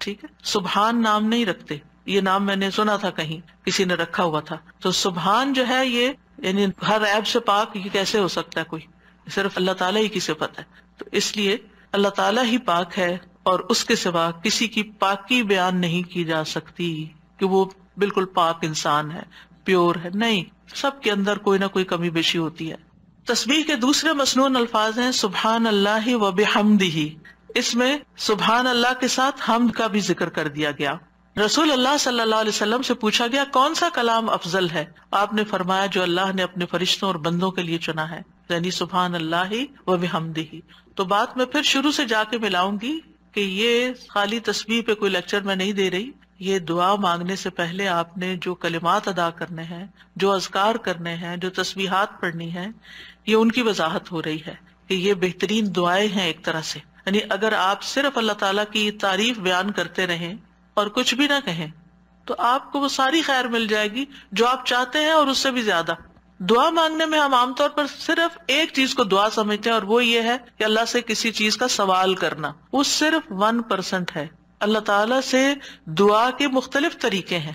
ٹھیک ہے. سبحان نام نہیں رکھتے, یہ نام میں نے سنا تھا کہیں کسی نے رکھا ہوا تھا. تو سبحان جو ہے یہ یعنی ہر عیب سے پاک, یہ کیسے ہو سکتا ہے کوئی, صرف اللہ تعالیٰ ہی کی صفت ہے. تو اس لیے اللہ تعالیٰ ہی پاک ہے اور اس کے سوا کسی کی پاکی بیان نہیں کی جا سکتی کہ وہ بالکل پاک انسان ہے, پیور ہے. نہیں, سب کے اندر کوئی نہ کوئی کمی بیشی ہوتی ہے. تسبیح کے دوسرے مسنون الفاظ ہیں سبحان اللہ و بحمدہ. اس میں سبحان اللہ کے ساتھ حمد کا بھی ذکر کر دیا گیا. رسول اللہ صلی اللہ علیہ وسلم سے پوچھا گیا کون سا کلام افضل ہے؟ آپ نے فرمایا جو اللہ نے اپنے فرشتوں اور بندوں کے لیے چنا ہے, یعنی سبحان اللہ و بحمدہ. تو بات میں پھر شروع سے جا کے ملاؤں گی کہ یہ خالی تسبیح پہ کوئی لیکچر میں نہیں دے رہی. یہ دعا مانگنے سے پہلے آپ نے جو کلمات ادا کرنے ہیں, جو اذکار کرنے ہیں, جو تسبیحات پڑھنی ہیں, یہ ان کی وضاحت ہو رہی ہے کہ یہ بہترین دعائیں ہیں ایک طرح سے. یعنی اگر آپ صرف اللہ تعالیٰ کی تعریف بیان کرتے رہیں اور کچھ بھی نہ کہیں تو آپ کو وہ ساری خیر مل جائے گی جو آپ چاہتے ہیں اور اس سے بھی زیادہ. دعا مانگنے میں ہم عام طور پر صرف ایک چیز کو دعا سمجھتے ہیں اور وہ یہ ہے کہ اللہ سے کسی چیز کا سوال کرنا. وہ صرف 1% ہے. اللہ تعالیٰ سے دعا کے مختلف طریقے ہیں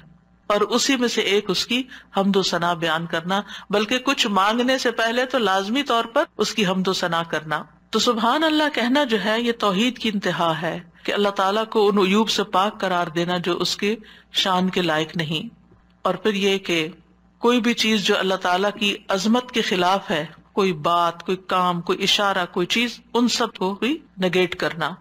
اور اسی میں سے ایک اس کی حمد و ثنا بیان کرنا, بلکہ کچھ مانگنے سے پہلے تو لازمی طور پر اس کی حمد و ثنا کرنا. تو سبحان اللہ کہنا جو ہے یہ توحید کی انتہا ہے کہ اللہ تعالیٰ کو ان عیوب سے پاک قرار دینا جو اس کے شان کے لائق نہیں. اور پھر یہ کہ کوئی بھی چیز جو اللہ تعالیٰ کی عظمت کے خلاف ہے, کوئی بات, کوئی کام, کوئی اشارہ, کوئی چیز, ان سب کو بھی نگیٹ کرنا.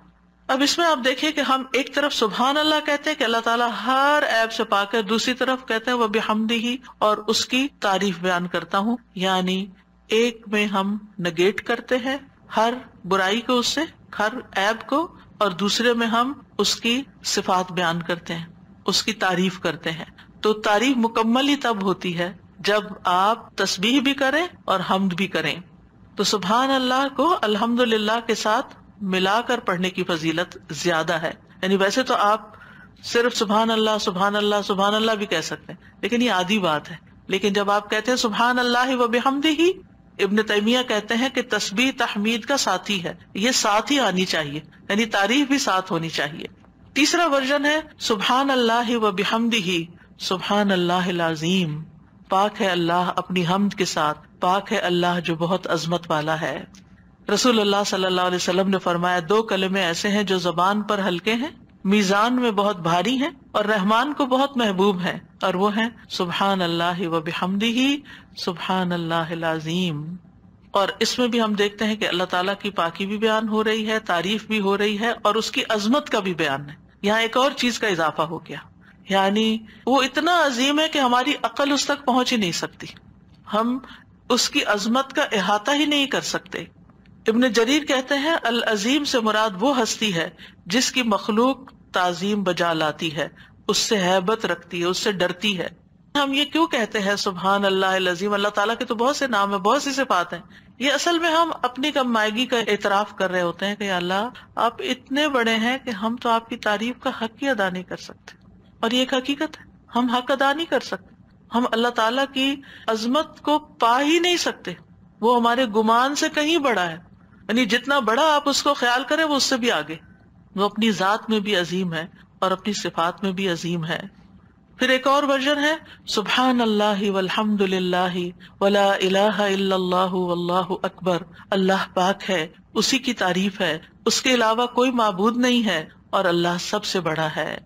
اب اس میں آپ دیکھیں کہ ہم ایک طرف سبحان اللہ کہتے ہیں کہ اللہ تعالیٰ ہر عیب سے پاک ہے, دوسری طرف کہتے ہیں وہ بحمدہ اور اس کی تعریف بیان کرتا ہوں. یعنی ایک میں ہم نگیٹ کرتے ہیں ہر برائی کو, اس سے ہر عیب کو, اور دوسرے میں ہم اس کی صفات بیان کرتے ہیں, اس کی تعریف کرتے ہیں. تو تعریف مکمل ہی تب ہوتی ہے جب آپ تسبیح بھی کریں اور حمد بھی کریں. تو سبحان اللہ کو الحمدللہ کے ساتھ ملا کر پڑھنے کی فضیلت زیادہ ہے. یعنی ویسے تو آپ صرف سبحان اللہ سبحان اللہ سبحان اللہ بھی کہہ سکتے ہیں, لیکن یہ عادی بات ہے. لیکن جب آپ کہتے ہیں سبحان اللہ و بحمدہ, ابن تیمیہ کہتے ہیں کہ تسبیح تحمید کا ساتھی ہے, یہ ساتھ ہی آنی چاہیے, یعنی تعریف بھی ساتھ ہونی چاہیے. تیسرا ورژن ہے سبحان اللہ و بحمدہ سبحان اللہ العظیم. پاک ہے اللہ اپنی حمد کے ساتھ, پاک ہے اللہ جو بہت عظمت والا ہے. رسول اللہ صلی اللہ علیہ وسلم نے فرمایا 2 کلمے ایسے ہیں جو زبان پر ہلکے ہیں, میزان میں بہت بھاری ہیں اور رحمان کو بہت محبوب ہیں, اور وہ ہیں سبحان اللہ و بحمدہ سبحان اللہ العظیم. اور اس میں بھی ہم دیکھتے ہیں کہ اللہ تعالیٰ کی پاکی بھی بیان ہو رہی ہے, تعریف بھی ہو رہی ہے, اور اس کی عظمت کا بھی بیان ہے. یہاں ایک اور چیز کا اضافہ ہو گیا, یعنی وہ اتنا عظیم ہے کہ ہماری عقل اس تک پہنچ ہی نہیں سکتی, ہم اس کی عظمت کا احاطہ ہی نہیں کر سکتے. ابن جریر کہتے ہیں العظیم سے مراد وہ ہستی ہے جس کی مخلوق تعظیم بجا لاتی ہے, اس سے ہیبت رکھتی ہے, اس سے ڈرتی ہے. ہم یہ کیوں کہتے ہیں سبحان اللہ العظیم؟ اللہ تعالیٰ کے تو بہت سے نام ہیں, بہت سی صفات ہیں. یہ اصل میں ہم اپنی کم مائگی کا اعتراف کر رہے ہوتے ہیں کہ یا اللہ آپ اتنے بڑے ہیں کہ ہم تو آپ کی تعریف کا حق ہی ادا نہیں کر سکتے. اور یہ ایک حقیقت ہے, ہم حق ادا نہیں کر سکتے. ہم اللہ تعالیٰ کی عظمت کو پا ہی نہیں سکتے, وہ ہمارے گمان سے کہیں بڑا ہے. یعنی جتنا بڑا آپ اس کو خیال کریں وہ اس سے بھی آگے. وہ اپنی ذات میں بھی عظیم ہے اور اپنی صفات میں بھی عظیم ہے. پھر ایک اور ورژن ہے سبحان اللہ والحمد للہ ولا الہ الا اللہ واللہ اکبر. اللہ پاک ہے, اسی کی تعریف ہے, اس کے علاوہ کوئی معبود نہیں ہے, اور اللہ سب سے بڑا ہے.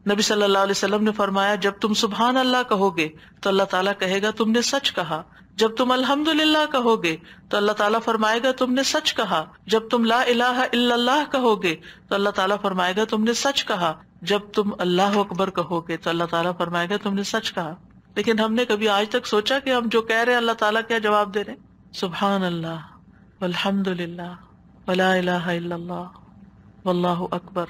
نبی صلی اللہ علیہ وسلم نے فرمایا جب تم سبحان اللہ کہو گے تو اللہ تعالیٰ کہے گا تم نے سچ کہا. جب تم الحمدللہ کہو گے تو اللہ تعالیٰ فرمائے گا تم نے سچ کہا. جب تم لا الہ الا اللہ کہو گے تو اللہ تعالیٰ فرمائے گا تم نے سچ کہا. جب تم اللہ اکبر کہو گے تو اللہ تعالیٰ فرمائے گا تم نے سچ کہا. لیکن ہم نے کبھی آج تک سوچا کہ ہم جو کہہ رہے ہیں اللہ تعالیٰ کیا جواب دے رہے ہیں؟ سبحان اللہ والحمدللہ ولا الہ الا اللہ واللہ اکبر.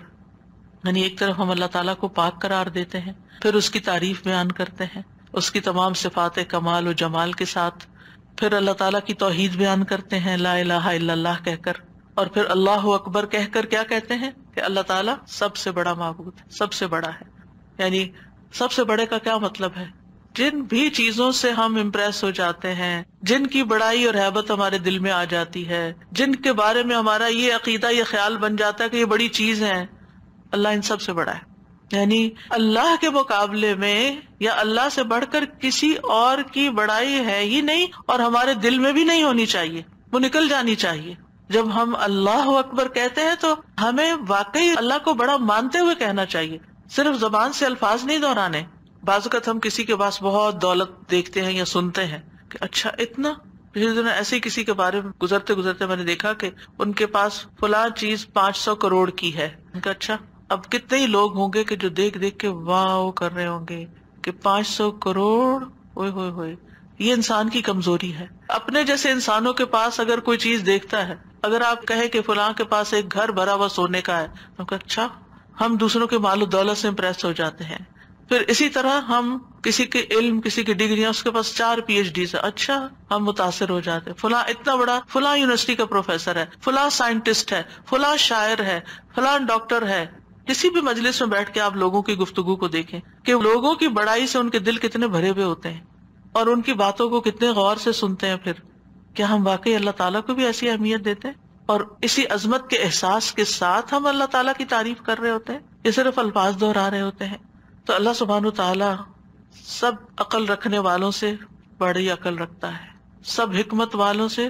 یعنی ایک طرف ہم اللہ تعالیٰ کو پاک قرار دیتے ہیں, پھر اس کی تعریف بیان کرتے ہیں اس کی تمام صفات کمال و جمال کے ساتھ, پھر اللہ تعالیٰ کی توحید بیان کرتے ہیں لا الہ الا اللہ کہہ کر, اور پھر اللہ اکبر کہہ کر کیا کہتے ہیں کہ اللہ تعالیٰ سب سے بڑا معبود ہے, سب سے بڑا ہے. یعنی سب سے بڑے کا کیا مطلب ہے جن بھی چیزوں سے ہم امپریس ہو جاتے ہیں، جن کی بڑائی اور ہیبت ہمارے دل میں آ جاتی ہے، جن کے بارے میں ہمارا یہ عقیدہ، یہ خیال بن جاتا ہے کہ یہ بڑی چیز ہے، اللہ ان سب سے بڑا ہے. یعنی اللہ کے مقابلے میں یا اللہ سے بڑھ کر کسی اور کی بڑائی ہے ہی نہیں، اور ہمارے دل میں بھی نہیں ہونی چاہیے، وہ نکل جانی چاہیے. جب ہم اللہ اکبر کہتے ہیں تو ہمیں واقعی اللہ کو بڑا مانتے ہوئے کہنا چاہیے، صرف زبان سے الفاظ نہیں دہرانے. بعض اوقات ہم کسی کے پاس بہت دولت دیکھتے ہیں یا سنتے ہیں کہ اچھا اتنا. پچھلے دنوں ایسے ہی کسی کے بارے میں گزرتے گزرتے میں نے دیکھا کہ ان کے پاس فلاں چیز 500 کروڑ کی ہے. ان کا اچھا، اب کتنے ہی لوگ ہوں گے کہ جو دیکھ دیکھ کے واو کر رہے ہوں گے کہ 500 کروڑ، اوئے ہوئے ہوئے. یہ انسان کی کمزوری ہے. اپنے جیسے انسانوں کے پاس اگر کوئی چیز دیکھتا ہے، اگر آپ کہیں کہ فلاں کے پاس ایک گھر بھرا ہوا سونے کا ہے، تو اچھا، ہم دوسروں کے مال و دولت سے امپریس ہو جاتے ہیں. پھر اسی طرح ہم کسی کے علم، کسی کی ڈگریاں، اس کے پاس 4 PhD ہے، اچھا ہم متاثر ہو جاتے ہیں. فلاں اتنا بڑا، فلاں یونیورسٹی کا پروفیسر ہے، فلاں سائنٹسٹ ہے، فلاں شاعر ہے، فلاں ڈاکٹر ہے. کسی بھی مجلس میں بیٹھ کے آپ لوگوں کی گفتگو کو دیکھیں کہ لوگوں کی بڑائی سے ان کے دل کتنے بھرے ہوئے ہوتے ہیں اور ان کی باتوں کو کتنے غور سے سنتے ہیں. پھر کیا ہم واقعی اللہ تعالیٰ کو بھی ایسی اہمیت دیتے ہیں اور اسی عظمت کے احساس کے ساتھ ہم اللہ تعالیٰ کی تعریف کر رہے ہوتے ہیں، یہ صرف الفاظ دہرا رہے ہوتے ہیں؟ تو اللہ سبحانہ تعالیٰ سب عقل رکھنے والوں سے بڑی عقل رکھتا ہے، سب حکمت والوں سے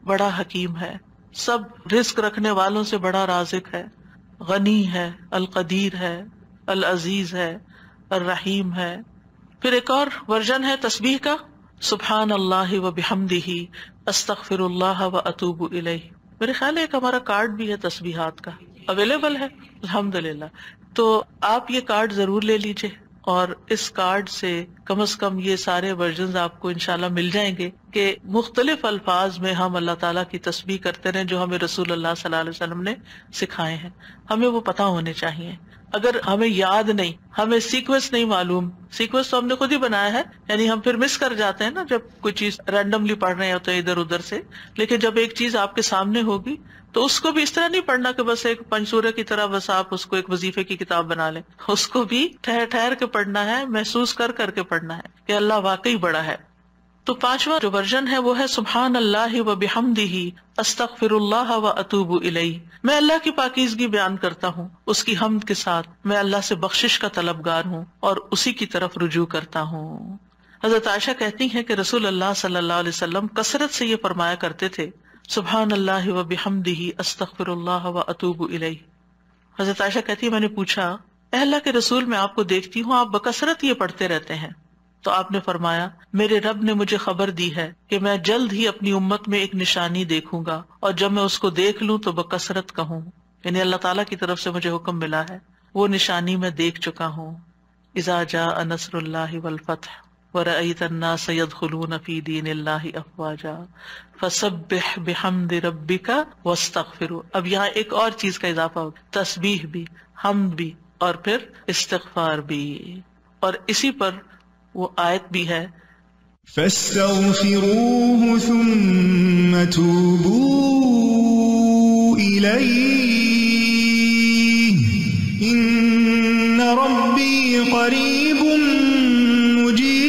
بڑا حکیم ہے، سب رزق رکھنے والوں سے بڑا رازق ہے، غنی ہے، القدیر ہے، العزیز ہے، الرحیم ہے. پھر ایک اور ورژن ہے تسبیح کا، سبحان اللہ و بحمدہ استغفر اللہ و اتوب الیہ. میرے خیال ہے ایک ہمارا کارڈ بھی ہے تسبیحات کا، اویلیبل ہے الحمدللہ. تو آپ یہ کارڈ ضرور لے لیجئے، اور اس کارڈ سے کم از کم یہ سارے ورژنز آپ کو انشاءاللہ مل جائیں گے کہ مختلف الفاظ میں ہم اللہ تعالیٰ کی تسبیح کرتے رہیں جو ہمیں رسول اللہ صلی اللہ علیہ وسلم نے سکھائے ہیں. ہمیں وہ پتہ ہونے چاہیے. اگر ہمیں یاد نہیں، ہمیں سیکوینس نہیں معلوم، سیکوینس تو ہم نے خود ہی بنایا ہے، یعنی ہم پھر مس کر جاتے ہیں نا جب کوئی چیز رینڈملی پڑھ رہے ہوتے ہیں ادھر ادھر سے. لیکن جب ایک چیز آپ کے سامنے ہوگی تو اس کو بھی اس طرح نہیں پڑھنا کہ بس ایک پنسورہ کی طرح بس آپ اس کو ایک وظیفے کی کتاب بنا لیں. اس کو بھی ٹھہر ٹھہر کے پڑھنا ہے، محسوس کر کر کے پڑھنا ہے کہ اللہ واقعی بڑا ہے. تو 5واں جو ورژن ہے وہ ہے سبحان اللہ و بحمدہ استغفر اللہ و اتوب الیہ. میں اللہ کی پاکیزگی بیان کرتا ہوں، اس کی حمد کے ساتھ میں اللہ سے بخشش کا طلبگار ہوں اور اسی کی طرف رجوع کرتا ہوں. حضرت عائشہ کہتی ہیں کہ رسول اللہ صلی اللہ علیہ وسلم کثرت سے یہ فرمایا کرتے تھے، سبحان اللہ و بحمدہ استغفر اللہ و اتوب الیہ. حضرت عائشہ کہتی ہے میں نے پوچھا، اے اللہ کے رسول، میں آپ کو دیکھتی ہوں آپ بکثرت یہ پڑھتے رہتے ہیں. تو آپ نے فرمایا، میرے رب نے مجھے خبر دی ہے کہ میں جلد ہی اپنی امت میں ایک نشانی دیکھوں گا، اور جب میں اس کو دیکھ لوں تو بکثرت کہوں. یعنی اللہ تعالیٰ کی طرف سے مجھے حکم ملا ہے، وہ نشانی میں دیکھ چکا ہوں. اذا جاء نصر اللہ والفتح ورأیت الناس يدخلون فی دین اللہ افواجا فسبح بحمد ربک واستغفروا. اب یہاں ایک اور چیز کا اضافہ ہو، تسبیح بھی، حمد بھی، اور پھر استغفار بھی. اور اسی پر وہ آیت بھی ہے، فاستغفروه ثم توبوا إليه إن ربي قريب مجيب.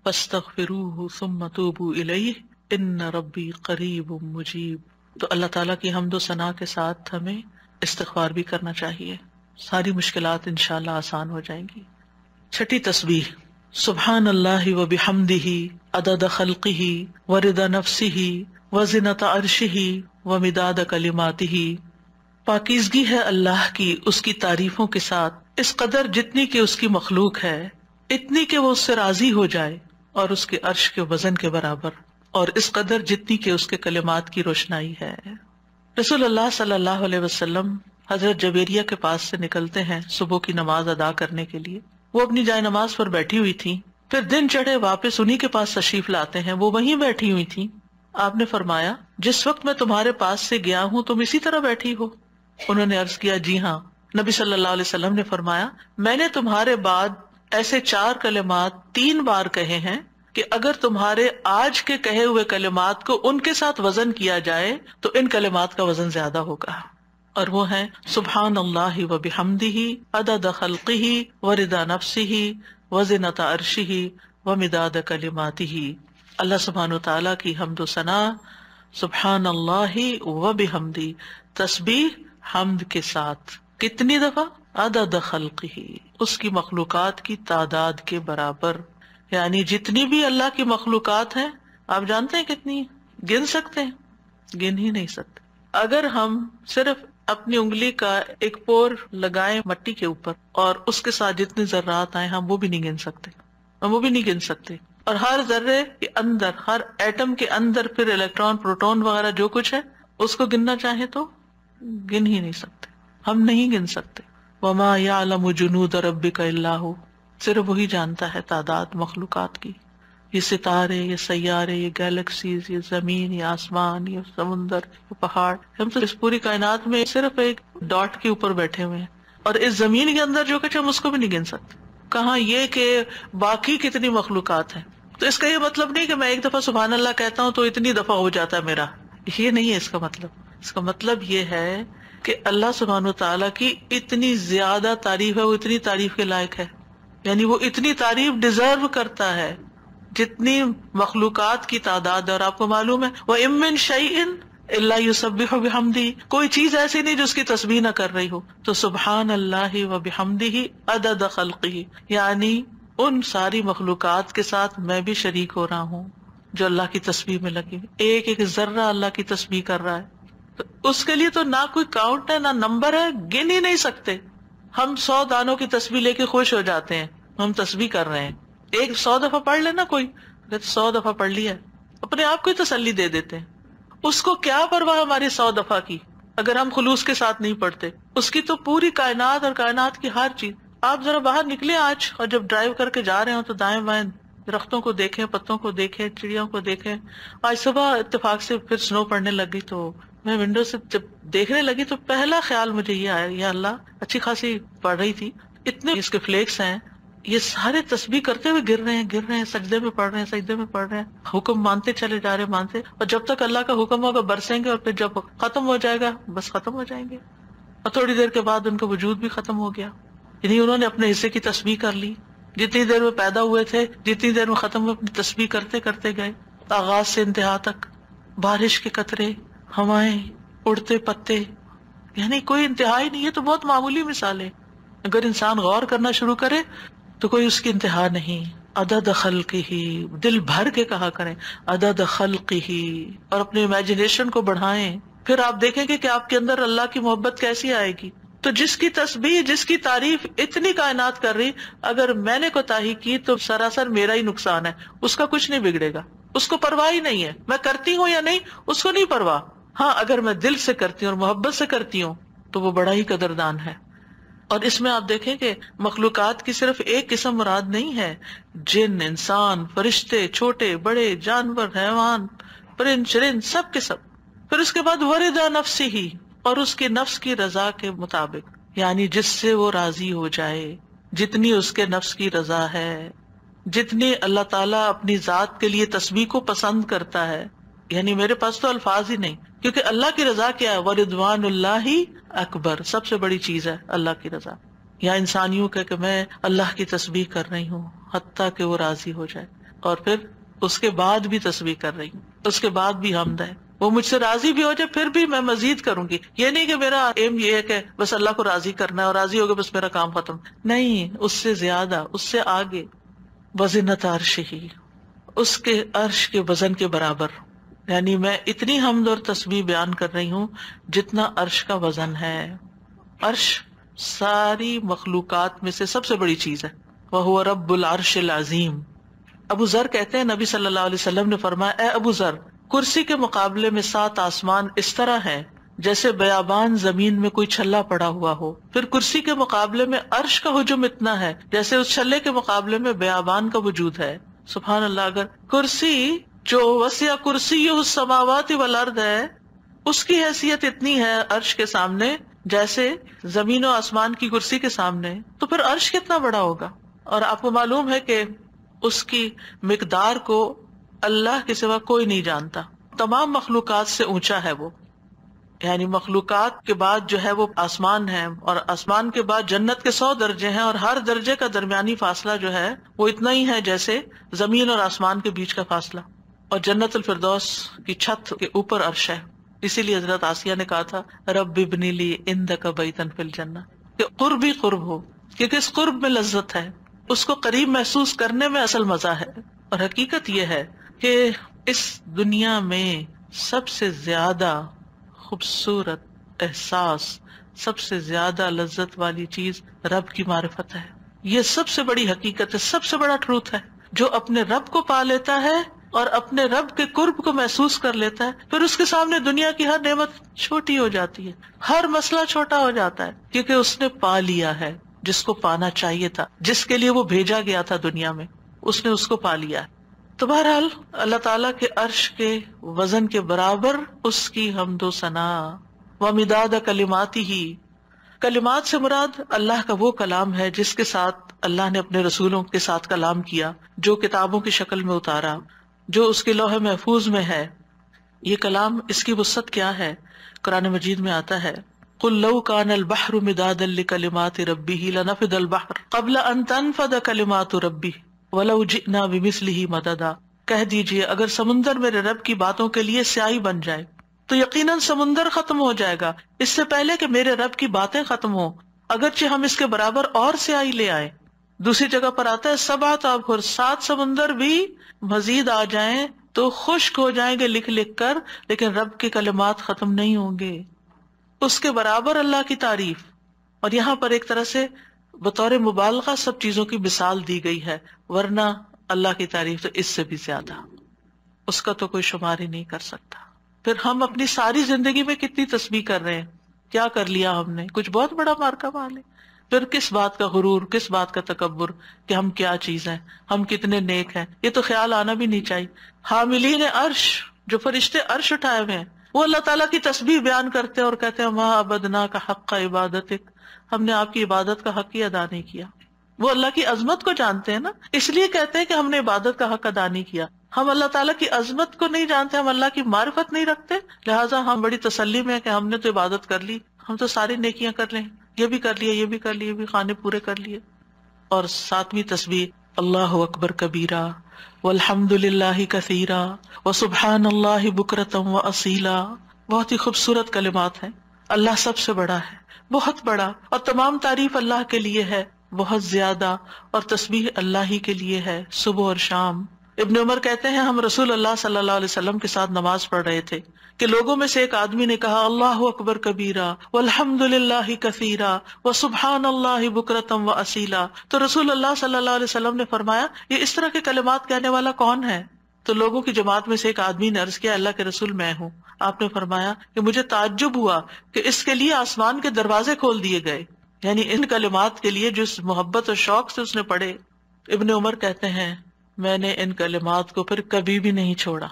فاستغفروه ثم توبوا الیہ ان ربی قریب مجیب. تو اللہ تعالیٰ کی حمد و ثنا کے ساتھ ہمیں استغفار بھی کرنا چاہیے، ساری مشکلات انشاءاللہ آسان ہو جائیں گی. 6 تسبیح، سبحان اللہ و بحمدہ عدد خلقہ ورضا نفسہ وزنۃ عرشہ ومداد کلماتہ. پاکیزگی ہے اللہ کی اس کی تعریفوں کے ساتھ، اس قدر جتنی کہ اس کی مخلوق ہے، اتنی کہ وہ اس سے راضی ہو جائے، اور اس کے عرش کے وزن کے برابر، اور اس قدر جتنی کہ اس کے کلمات کی روشنائی ہے. رسول اللہ صلی اللہ علیہ وسلم حضرت جویریہ کے پاس سے نکلتے ہیں صبح کی نماز ادا کرنے کے لیے. وہ اپنی جائے نماز پر بیٹھی ہوئی تھی، پھر دن چڑھے واپس انہی کے پاس تشریف لاتے ہیں، وہ وہیں بیٹھی ہوئی تھی. آپ نے فرمایا، جس وقت میں تمہارے پاس سے گیا ہوں تم اسی طرح بیٹھی ہو؟ انہوں نے عرض کیا، جی ہاں. نبی صلی اللہ علیہ وسلم نے فرمایا، میں نے تمہارے بعد ایسے 4 کلمات 3 بار کہے ہیں کہ اگر تمہارے آج کے کہے ہوئے کلمات کو ان کے ساتھ وزن کیا جائے تو ان کلمات کا وزن زیادہ ہوگا. اور وہ ہیں سبحان اللہ و بحمدہ عدد خلقہ ورضا نفسہ وزنۃ عرشہ ومداد کلماتہ. اللہ سبحانہ و تعالیٰ کی حمد و ثنا سبحان اللہ و بحمدہ، تسبیح حمد کے ساتھ کتنی دفعہ؟ عدد خلقہ، اس کی مخلوقات کی تعداد کے برابر. یعنی جتنی بھی اللہ کی مخلوقات ہیں، آپ جانتے ہیں کتنی؟ گن سکتے ہیں؟ گن ہی نہیں سکتے. اگر ہم صرف اپنی انگلی کا ایک پور لگائیں مٹی کے اوپر اور اس کے ساتھ جتنے ذرات آئے ہم وہ بھی نہیں گن سکتے، ہم وہ بھی نہیں گن سکتے. اور ہر ذرے کے اندر، ہر ایٹم کے اندر پھر الیکٹران، پروٹون وغیرہ جو کچھ ہے اس کو گننا چاہیں تو گن ہی نہیں سکتے، ہم نہیں گن سکتے. وما یعلم جنود ربک الا ھو، صرف وہی جانتا ہے تعداد مخلوقات کی. یہ ستارے، یہ سیارے، یہ گیلیکسیز، یہ زمین، یہ آسمان، یہ سمندر، یہ پہاڑ، ہم تو اس پوری کائنات میں صرف ایک ڈاٹ کے اوپر بیٹھے ہوئے ہیں. اور اس زمین کے اندر جو کچھ ہم اس کو بھی نہیں گن سکتے، کہاں یہ کہ باقی کتنی مخلوقات ہیں. تو اس کا یہ مطلب نہیں کہ میں ایک دفعہ سبحان اللہ کہتا ہوں تو اتنی دفعہ ہو جاتا ہے میرا، یہ نہیں ہے اس کا مطلب. اس کا مطلب یہ ہے کہ اللہ سبحانہ تعالیٰ کی اتنی زیادہ تعریف ہے، وہ اتنی تعریف کے لائق ہے. یعنی وہ اتنی تعریف ڈیزرو کرتا ہے جتنی مخلوقات کی تعداد ہے. اور آپ کو معلوم ہے وَإِن مِّن شَيْءٍ إِلَّا يُسَبِّحُ بِحَمْدِهِ، کوئی چیز ایسی نہیں جو اس کی تسبیح نہ کر رہی ہو. تو سبحان اللہ و بحمدہ عدد خلقہ، یعنی ان ساری مخلوقات کے ساتھ میں بھی شریک ہو رہا ہوں جو اللہ کی تسبیح میں لگی. ایک ایک ذرہ اللہ کی تسبیح کر رہا ہے. تو اس کے لیے تو نہ کوئی کاؤنٹ ہے، نہ نمبر ہے، گن ہی نہیں سکتے. ہم 100 دانوں کی تسبیح لے کے خوش ہو جاتے ہیں، ہم تسبیح کر رہے ہیں. ایک 100 دفعہ پڑھ لینا، کوئی 100 دفعہ پڑھ لیا، اپنے آپ کو ہی تسلی دے دیتے ہیں. اس کو کیا پرواہ ہماری 100 دفعہ کی اگر ہم خلوص کے ساتھ نہیں پڑھتے. اس کی تو پوری کائنات اور کائنات کی ہر چیز. آپ ذرا باہر نکلے آج اور جب ڈرائیو کر کے جا رہے ہوں تو دائیں بائیں درختوں کو دیکھیں، پتوں کو دیکھیں، چڑیوں کو دیکھیں. آج صبح اتفاق سے پھر سنو پڑنے لگی تو میں ونڈو سے جب دیکھنے لگی تو پہلا خیال مجھے یہ آیا، یا اللہ اچھی خاصی پڑھ رہی تھی، اتنے اس کے فلیکس ہیں، یہ سارے تسبیح کرتے ہوئے گر رہے ہیں، سجدے میں پڑھ رہے ہیں، سجدے میں پڑھ رہے ہیں، حکم مانتے چلے جا رہے ہیں، مانتے. اور جب تک اللہ کا حکم ہوگا برسیں گے، اور پھر جب ختم ہو جائے گا بس ختم ہو جائیں گے. اور تھوڑی دیر کے بعد ان کا وجود بھی ختم ہو گیا. یعنی انہوں نے اپنے حصے کی تسبیح کر لی. جتنی دیر میں پیدا ہوئے تھے، جتنی دیر میں ختم ہوئے، اپنی تسبیح کرتے کرتے گئے، آغاز سے انتہا تک. بارش کے قطرے، ہوائیں، اڑتے پتے، یعنی کوئی انتہا ہی نہیں. ہے تو بہت معمولی مثال ہے، اگر انسان غور کرنا شروع کرے تو کوئی اس کی انتہا نہیں. عدد خلقہ، دل بھر کے کہا کریں عدد خلقہ، اور اپنے امیجنیشن کو بڑھائیں. پھر آپ دیکھیں گے کہ آپ کے اندر اللہ کی محبت کیسی آئے گی. تو جس کی تسبیح، جس کی تعریف اتنی کائنات کر رہی، اگر میں نے کوتاہی کی تو سراسر میرا ہی نقصان ہے، اس کا کچھ نہیں بگڑے گا. اس کو پرواہ ہی نہیں ہے میں کرتی ہوں یا نہیں، اس کو نہیں پرواہ. ہاں اگر میں دل سے کرتی ہوں اور محبت سے کرتی ہوں تو وہ بڑا ہی قدردان ہے. اور اس میں آپ دیکھیں کہ مخلوقات کی صرف ایک قسم مراد نہیں ہے، جن، انسان، فرشتے، چھوٹے بڑے، جانور، حیوان، پرند چرند، سب کے سب. پھر اس کے بعد ورضا نفسہ، اور اس کے نفس کی رضا کے مطابق، یعنی جس سے وہ راضی ہو جائے، جتنی اس کے نفس کی رضا ہے، جتنی اللہ تعالیٰ اپنی ذات کے لیے تسبیح کو پسند کرتا ہے. یعنی میرے پاس تو الفاظ ہی نہیں، کیونکہ اللہ کی رضا کیا ہے؟ وَرِضْوَانُ اللَّهِ اکبر، سب سے بڑی چیز ہے اللہ کی رضا. یا انسانیوں کہ میں اللہ کی تسبیح کر رہی ہوں حتیٰ کہ وہ راضی ہو جائے، اور پھر اس کے بعد بھی تسبیح کر رہی ہوں، اس کے بعد بھی حمد ہے، وہ مجھ سے راضی بھی ہو جائے پھر بھی میں مزید کروں گی. یہ نہیں کہ میرا ایم یہ ہے کہ بس اللہ کو راضی کرنا ہے اور راضی ہو گیا بس میرا کام ختم. نہیں، اس سے زیادہ، اس سے آگے. وزنۃ عرشہ، اس کے عرش کے وزن کے برابر. یعنی میں اتنی حمد اور تسبیح بیان کر رہی ہوں جتنا عرش کا وزن ہے. عرش ساری مخلوقات میں سے سب سے بڑی چیز ہے. وَهُوَ رَبُّ الْعَرْشِ الْعَظِيمِ. ابو ذر کہتے ہیں نبی صلی اللہ علیہ وسلم نے فرمایا، اے ابو ذر، کرسی کے مقابلے میں 7 آسمان اس طرح ہیں جیسے بیابان زمین میں کوئی چھلا پڑا ہوا ہو. پھر کرسی کے مقابلے میں عرش کا حجم اتنا ہے جیسے اس چھلے کے مقابلے میں بیابان کا وجود ہے. سبحان اللہ. اگر کرسی جو وسع کرسی السماوات والارض ہے، اس کی حیثیت اتنی ہے عرش کے سامنے جیسے زمین و آسمان کی کرسی کے سامنے، تو پھر عرش کتنا بڑا ہوگا. اور آپ کو معلوم ہے کہ اس کی مقدار کو اللہ کے سوا کوئی نہیں جانتا، تمام مخلوقات سے اونچا ہے وہ. یعنی مخلوقات کے بعد جو ہے وہ آسمان ہے، اور آسمان کے بعد جنت کے 100 درجے ہیں، اور ہر درجے کا درمیانی فاصلہ جو ہے وہ اتنا ہی ہے جیسے زمین اور آسمان کے بیچ کا فاصلہ، اور جنت الفردوس کی چھت کے اوپر عرش ہے. اسی لیے حضرت آسیہ نے کہا تھا رب ابنی لی عندک بیتن فی الجنہ، کہ قرب ہی قرب ہو، کیونکہ اس قرب میں لذت ہے، اس کو قریب محسوس کرنے میں اصل مزہ ہے. اور حقیقت یہ ہے کہ اس دنیا میں سب سے زیادہ خوبصورت احساس، سب سے زیادہ لذت والی چیز رب کی معرفت ہے. یہ سب سے بڑی حقیقت ہے، سب سے بڑا ٹروتھ ہے. جو اپنے رب کو پا لیتا ہے اور اپنے رب کے قرب کو محسوس کر لیتا ہے، پھر اس کے سامنے دنیا کی ہر نعمت چھوٹی ہو جاتی ہے، ہر مسئلہ چھوٹا ہو جاتا ہے، کیونکہ اس نے پا لیا ہے جس کو پانا چاہیے تھا، جس کے لیے وہ بھیجا گیا تھا دنیا میں، اس نے اس کو پا لیا ہے. تو بہرحال اللہ تعالیٰ کے عرش کے وزن کے برابر اس کی حمد و ثنا. ومداد کلماتہ، کلمات سے مراد اللہ کا وہ کلام ہے جس کے ساتھ اللہ نے اپنے رسولوں کے ساتھ کلام کیا، جو کتابوں کی شکل میں اتارا، جو اس کے لوح محفوظ میں ہے. یہ کلام، اس کی وسعت کیا ہے؟ قرآن مجید میں آتا ہے قل لو کان البحر مدادا لکلمات ربہ لنفد البحر قبل ان تنفد کلمات ربہ وَلَوْ جِئْنَا بِمِثْلِهِ مَدَدًا، کہہ دیجئے اگر سمندر میرے رب کی باتوں کے لیے سیاہی بن جائے تو یقیناً سمندر ختم ہو جائے گا اس سے پہلے کہ میرے رب کی باتیں ختم ہوں، اگرچہ ہم اس کے برابر اور سیاہی لے آئیں. دوسری جگہ پر آتا ہے 7 ابحر، 7 سمندر بھی مزید آ جائیں تو خشک ہو جائیں گے لکھ لکھ کر، لیکن رب کے کلمات ختم نہیں ہوں گے. اس کے برابر اللہ کی تعریف. اور یہاں پر ایک طرح سے بطور مبالغہ سب چیزوں کی مثال دی گئی ہے، ورنہ اللہ کی تعریف تو اس سے بھی زیادہ، اس کا تو کوئی شمار ہی نہیں کر سکتا. پھر ہم اپنی ساری زندگی میں کتنی تسبیح کر رہے ہیں، کیا کر لیا ہم نے؟ کچھ بہت بڑا مارکا مال ہے. پھر کس بات کا غرور، کس بات کا تکبر کہ ہم کیا چیز ہیں، ہم کتنے نیک ہیں، یہ تو خیال آنا بھی نہیں چاہیے. حاملین عرش، جو فرشتے عرش اٹھائے ہوئے ہیں، وہ اللہ تعالیٰ کی تسبیح بیان کرتے ہیں اور کہتے ہیں ما عبدناک حق عبادتک، ہم نے آپ کی عبادت کا حق ہی ادا نہیں کیا. وہ اللہ کی عظمت کو جانتے ہیں نا، اس لیے کہتے ہیں کہ ہم نے عبادت کا حق ادا نہیں کیا. ہم اللہ تعالیٰ کی عظمت کو نہیں جانتے، ہم اللہ کی معرفت نہیں رکھتے، لہٰذا ہم بڑی تسلی میں ہیں کہ ہم نے تو عبادت کر لی، ہم تو ساری نیکیاں کر لیں، یہ بھی کر لیے، یہ بھی کر لیے، یہ بھی خانے پورے کر لیے. اور 7ویں تسبیح اللہ اکبر کبیرہ والحمد للہ کثیرا وسبحان اللہ بکرۃ واصیلا. بہت ہی خوبصورت کلمات ہیں. اللہ سب سے بڑا ہے، بہت بڑا، اور تمام تعریف اللہ کے لیے ہے بہت زیادہ، اور تسبیح اللہ ہی کے لیے ہے صبح اور شام. ابن عمر کہتے ہیں ہم رسول اللہ صلی اللہ علیہ وسلم کے ساتھ نماز پڑھ رہے تھے کہ لوگوں میں سے ایک آدمی نے کہا اللہ اکبر کبیرہ والحمد للہ کثیرا وسبحان اللہ بکرۃ واصیلا. تو رسول اللہ صلی اللہ علیہ وسلم نے فرمایا یہ اس طرح کے کلمات کہنے والا کون ہے؟ تو لوگوں کی جماعت میں سے ایک آدمی نے عرض کیا اللہ کے رسول میں ہوں. آپ نے فرمایا کہ مجھے تعجب ہوا کہ اس کے لیے آسمان کے دروازے کھول دیے گئے، یعنی ان کلمات کے لیے جس محبت اور شوق سے اس نے پڑھے. ابن عمر کہتے ہیں میں نے ان کلمات کو پھر کبھی بھی نہیں چھوڑا.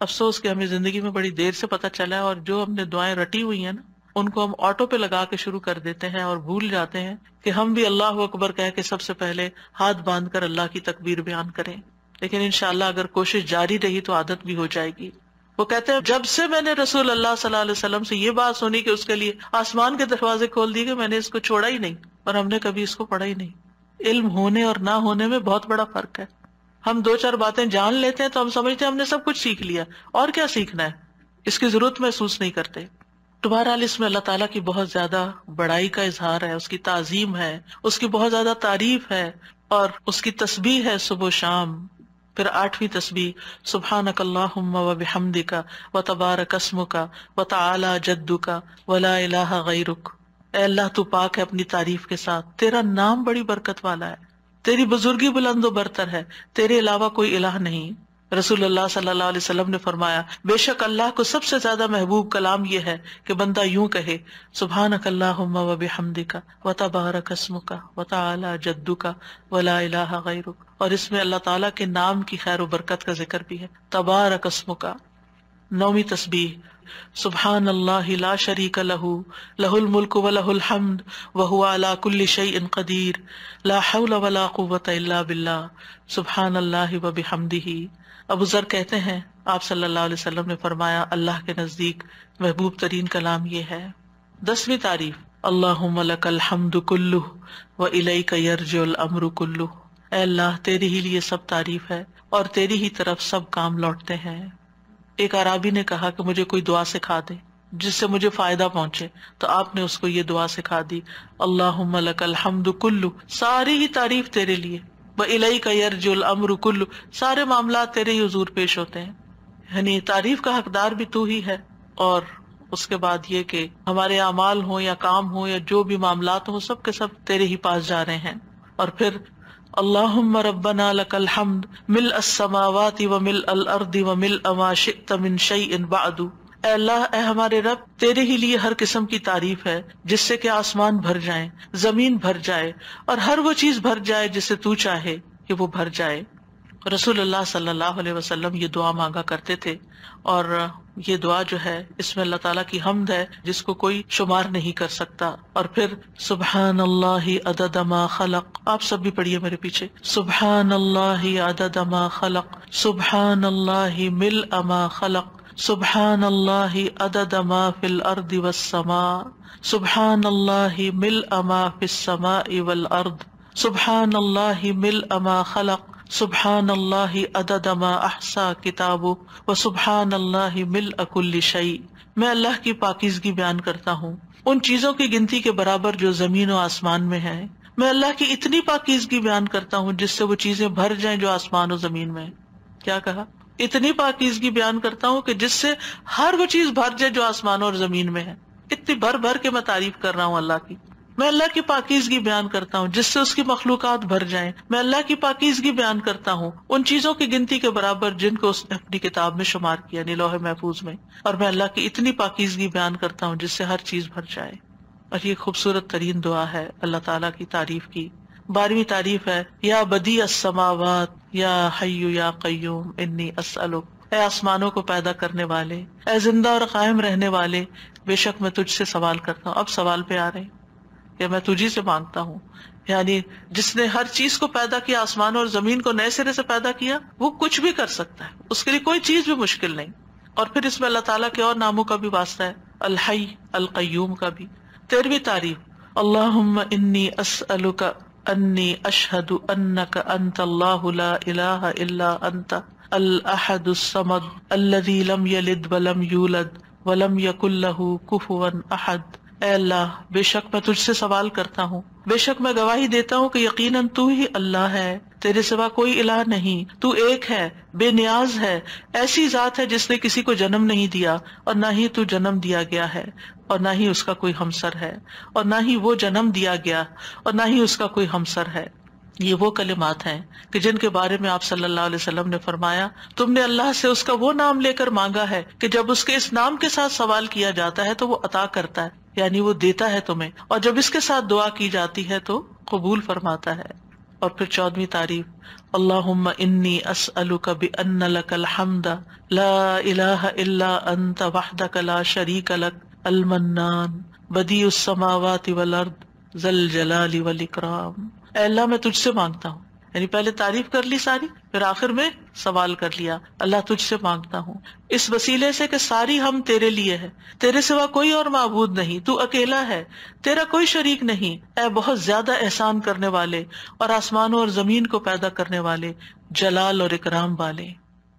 افسوس کہ ہمیں زندگی میں بڑی دیر سے پتہ چلا ہے، اور جو ہم نے دعائیں رٹی ہوئی ہیں نا ان کو ہم آٹو پہ لگا کے شروع کر دیتے ہیں اور بھول جاتے ہیں کہ ہم بھی اللہ اکبر کہہ کے سب سے پہلے ہاتھ باندھ کر اللہ کی تکبیر بیان کریں. لیکن انشاءاللہ اگر کوشش جاری رہی تو عادت بھی ہو جائے گی. وہ کہتے ہیں جب سے میں نے رسول اللہ صلی اللہ علیہ وسلم سے یہ بات سنی کہ اس کے لیے آسمان کے دروازے کھول دیے گئے، میں نے اس کو چھوڑا ہی نہیں، اور ہم نے کبھی اس کو پڑھا ہی نہیں. علم ہونے اور نہ ہونے میں بہت بڑا فرق ہے. ہم 2-4 باتیں جان لیتے ہیں تو ہم سمجھتے ہیں ہم نے سب کچھ سیکھ لیا، اور کیا سیکھنا ہے، اس کی ضرورت محسوس نہیں کرتے. تو بہرحال اس میں اللہ تعالیٰ کی بہت زیادہ بڑائی کا اظہار ہے، اس کی تعظیم ہے، اس کی بہت زیادہ تعریف ہے، اور اس کی تسبیح ہے صبح و شام. پھر 8ویں تسبیح سبحانک اللہم وبحمدک وتبارک اسمک وتعالی جدک ولا الہ غیرک. اے اللہ تو پاک ہے اپنی تعریف کے ساتھ، تیرا نام بڑی برکت والا ہے، تیری بزرگی بلند و برتر ہے، تیرے علاوہ کوئی الہ نہیں. رسول اللہ صلی اللہ علیہ وسلم نے فرمایا بے شک اللہ کو سب سے زیادہ محبوب کلام یہ ہے کہ بندہ یوں کہے سبحانک اللہم وبحمدک وتبارک اسمک وتعالی جدک ولا الہ غیرک. اور اس میں اللہ تعالیٰ کے نام کی خیر و برکت کا ذکر بھی ہے. تبارک اسمک. 9ویں تسبیح سبحان اللہ لا شریک لہ لہ الملک ولہ الحمد وہو علی کل شیء قدیر لا حول ولا قوۃ الا باللہ سبحان اللہ وبحمدہ. ابو ذر کہتے ہیں آپ صلی اللہ علیہ وسلم نے فرمایا اللہ کے نزدیک محبوب ترین کلام یہ ہے۔ 10ویں تعریف، اللہم لک الحمد کلہ والیک یرجع الامر کلہ، اے اللہ تیرے ہی لیے سب تعریف ہے اور تیری ہی طرف سب کام لوٹتے ہیں۔ ایک اعرابی نے کہا کہ مجھے کوئی دعا سکھا دے جس سے مجھے فائدہ پہنچے، تو آپ نے اس کو یہ دعا سکھا دی، اللہم لک الحمد کلہ، ساری ہی تعریف تیرے لیے، والیک یرجع الامر کلہ، سارے معاملات تیرے ہی حضور پیش ہوتے ہیں، یعنی تعریف کا حقدار بھی تو ہی ہے، اور اس کے بعد یہ کہ ہمارے اعمال ہوں یا کام ہوں یا جو بھی معاملات ہوں سب کے سب تیرے ہی پاس جا رہے ہیں۔ اور پھر اللہم ربنا لک الحمد ملء السماوات وملء الارض وملء ما شئت من شیء بعد، اے اللہ، اے ہمارے رب، تیرے ہی لیے ہر قسم کی تعریف ہے جس سے کہ آسمان بھر جائیں، زمین بھر جائے، اور ہر وہ چیز بھر جائے جسے تو چاہے کہ وہ بھر جائے۔ رسول اللہ صلی اللہ علیہ وسلم یہ دعا مانگا کرتے تھے، اور یہ دعا جو ہے اس میں اللہ تعالیٰ کی حمد ہے جس کو کوئی شمار نہیں کر سکتا۔ اور پھر سبحان اللہ عدد ما خلق، آپ سب بھی پڑھیے میرے پیچھے، سبحان اللہ عدد ما خلق، سبحان اللہ ملء ما خلق، سبحان اللہ عدد ما فی الارض والسماء، سبحان اللہ ملء ما فی السماء والارض، سبحان اللہ ملء ما خلق، سبحان اللہ عدد ما احصا کتابہ، وسبحان اللہ ملء کل شیء۔ میں اللہ کی پاکیزگی بیان کرتا ہوں ان چیزوں کی گنتی کے برابر جو زمین و آسمان میں ہیں، میں اللہ کی اتنی پاکیزگی بیان کرتا ہوں جس سے وہ چیزیں بھر جائیں جو آسمان و زمین میں ہیں۔ کیا کہا؟ اتنی پاکیزگی بیان کرتا ہوں کہ جس سے ہر وہ چیز بھر جائے جو آسمان اور زمین میں ہے۔ اتنی بھر بھر کے میں تعریف کر رہا ہوں اللہ کی۔ میں اللہ کی پاکیزگی بیان کرتا ہوں جس سے اس کی مخلوقات بھر جائیں۔ میں اللہ کی پاکیزگی بیان کرتا ہوں ان چیزوں کی گنتی کے برابر جن کو اس نے اپنی کتاب میں شمار کیا، یعنی لوح محفوظ میں۔ اور میں اللہ کی اتنی پاکیزگی بیان کرتا ہوں جس سے ہر چیز بھر جائے۔ اور یہ خوبصورت ترین دعا ہے اللہ تعالیٰ کی تعریف کی۔ 12ویں تعریف ہے، یا بدیع السماوات یا حی یا قیوم انی اسألک، اے آسمانوں کو پیدا کرنے والے، اے زندہ اور قائم رہنے والے، بے شک میں تجھ سے سوال کرتا ہوں۔ اب سوال پہ آ رہے ہیں کہ میں تجھی سے مانگتا ہوں، یعنی جس نے ہر چیز کو پیدا کیا، آسمانوں اور زمین کو نئے سرے سے پیدا کیا، وہ کچھ بھی کر سکتا ہے، اس کے لیے کوئی چیز بھی مشکل نہیں۔ اور پھر اس میں اللہ تعالیٰ کے اور ناموں کا بھی واسطہ ہے، الحی القیوم کا بھی۔ 13ویں تعریف، اللہم انی اسألک انی اشہد انک انت اللہ لا الہ الا انت الاحد الصمد الذی لم یلد ولم یولد ولم یکن لہ کفوا احد۔ اے اللہ، بے شک میں تجھ سے سوال کرتا ہوں، بے شک میں گواہی دیتا ہوں کہ یقیناً تو ہی اللہ ہے، تیرے سوا کوئی الہ نہیں، تو ایک ہے، بے نیاز ہے، ایسی ذات ہے جس نے کسی کو جنم نہیں دیا، اور نہ ہی تو جنم دیا گیا ہے، اور نہ ہی اس کا کوئی ہمسر ہے، اور نہ ہی وہ جنم دیا گیا، اور نہ ہی اس کا کوئی ہمسر ہے۔ یہ وہ کلمات ہیں کہ جن کے بارے میں آپ صلی اللہ علیہ وسلم نے فرمایا، تم نے اللہ سے اس کا وہ نام لے کر مانگا ہے کہ جب اس کے اس نام کے ساتھ سوال کیا جاتا ہے تو وہ عطا کرتا ہے، یعنی وہ دیتا ہے تمہیں، اور جب اس کے ساتھ دعا کی جاتی ہے تو قبول فرماتا ہے۔ اور پھر 14ویں تعریف، اللہم انی اسألک بأن لک الحمد لا الہ الا انت وحدک لا شریک لک المنان بدیع السماوات والارض ذی الجلال والاکرام۔ اے اللہ، میں تجھ سے مانگتا ہوں، یعنی پہلے تعریف کر لی ساری، پھر آخر میں سوال کر لیا، اللہ تجھ سے مانگتا ہوں اس وسیلے سے کہ ساری ہم تیرے لیے ہے، تیرے سوا کوئی اور معبود نہیں، تو اکیلا ہے، تیرا کوئی شریک نہیں، اے بہت زیادہ احسان کرنے والے اور آسمانوں اور زمین کو پیدا کرنے والے، جلال اور اکرام والے۔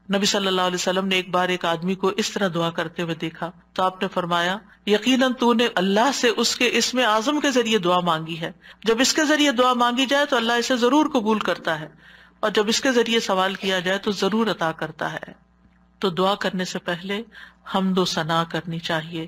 نبی صلی اللہ علیہ وسلم نے ایک بار ایک آدمی کو اس طرح دعا کرتے ہوئے دیکھا تو آپ نے فرمایا، یقیناً تو نے اللہ سے اس کے اسم اعظم کے ذریعے دعا مانگی ہے، جب اس کے ذریعے دعا مانگی جائے تو اللہ اسے ضرور قبول کرتا ہے، اور جب اس کے ذریعے سوال کیا جائے تو ضرور عطا کرتا ہے۔ تو دعا کرنے سے پہلے حمد و ثنا کرنی چاہیے۔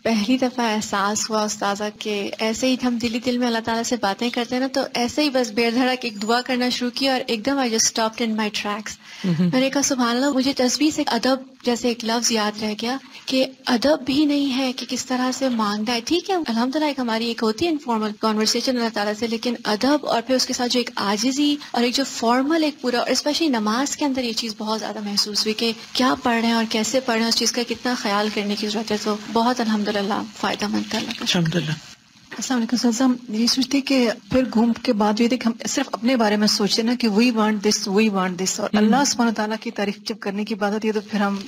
پہلی دفعہ احساس ہوا استاذہ کہ ایسے ہی ہم دل میں اللہ تعالیٰ سے باتیں کرتے ہیں نا، تو ایسے ہی بس بے دھڑک ایک دعا کرنا شروع کی، اور ایک دم I just stopped in my tracks. میں نے کہا سبحان اللہ، مجھے تسبیح سے ادب جیسے ایک لفظ یاد رہ گیا کہ ادب بھی نہیں ہے کہ کس طرح سے مانگنا ہے۔ ٹھیک ہے، الحمدللہ ایک ہماری ایک ہوتی ہے انفارمل کانورسیشن اللہ تعالیٰ سے، لیکن ادب اور پھر اس کے ساتھ جو ایک عاجزی اور ایک جو فارمل ایک پورا، اور اسپیشلی نماز کے اندر یہ چیز بہت زیادہ محسوس ہوئی کہ کیا پڑھ رہے ہیں اور کیسے پڑھ رہے ہیں، اس چیز کا کتنا خیال کرنے کی ضرورت ہے۔ تو بہت الحمدللہ فائدہ مند تھا اللہ کا۔ الحمدللہ۔ السلام علیکم سر. ہم یہ سوچتے کہ پھر گھوم کے بعد یہ کہ ہم صرف اپنے بارے میں سوچتے نا کہ وی وانٹ دس اور اللہ سبحانہ تعالیٰ کی تعریف جب کرنے کی بات ہوتی ہے تو پھر ہم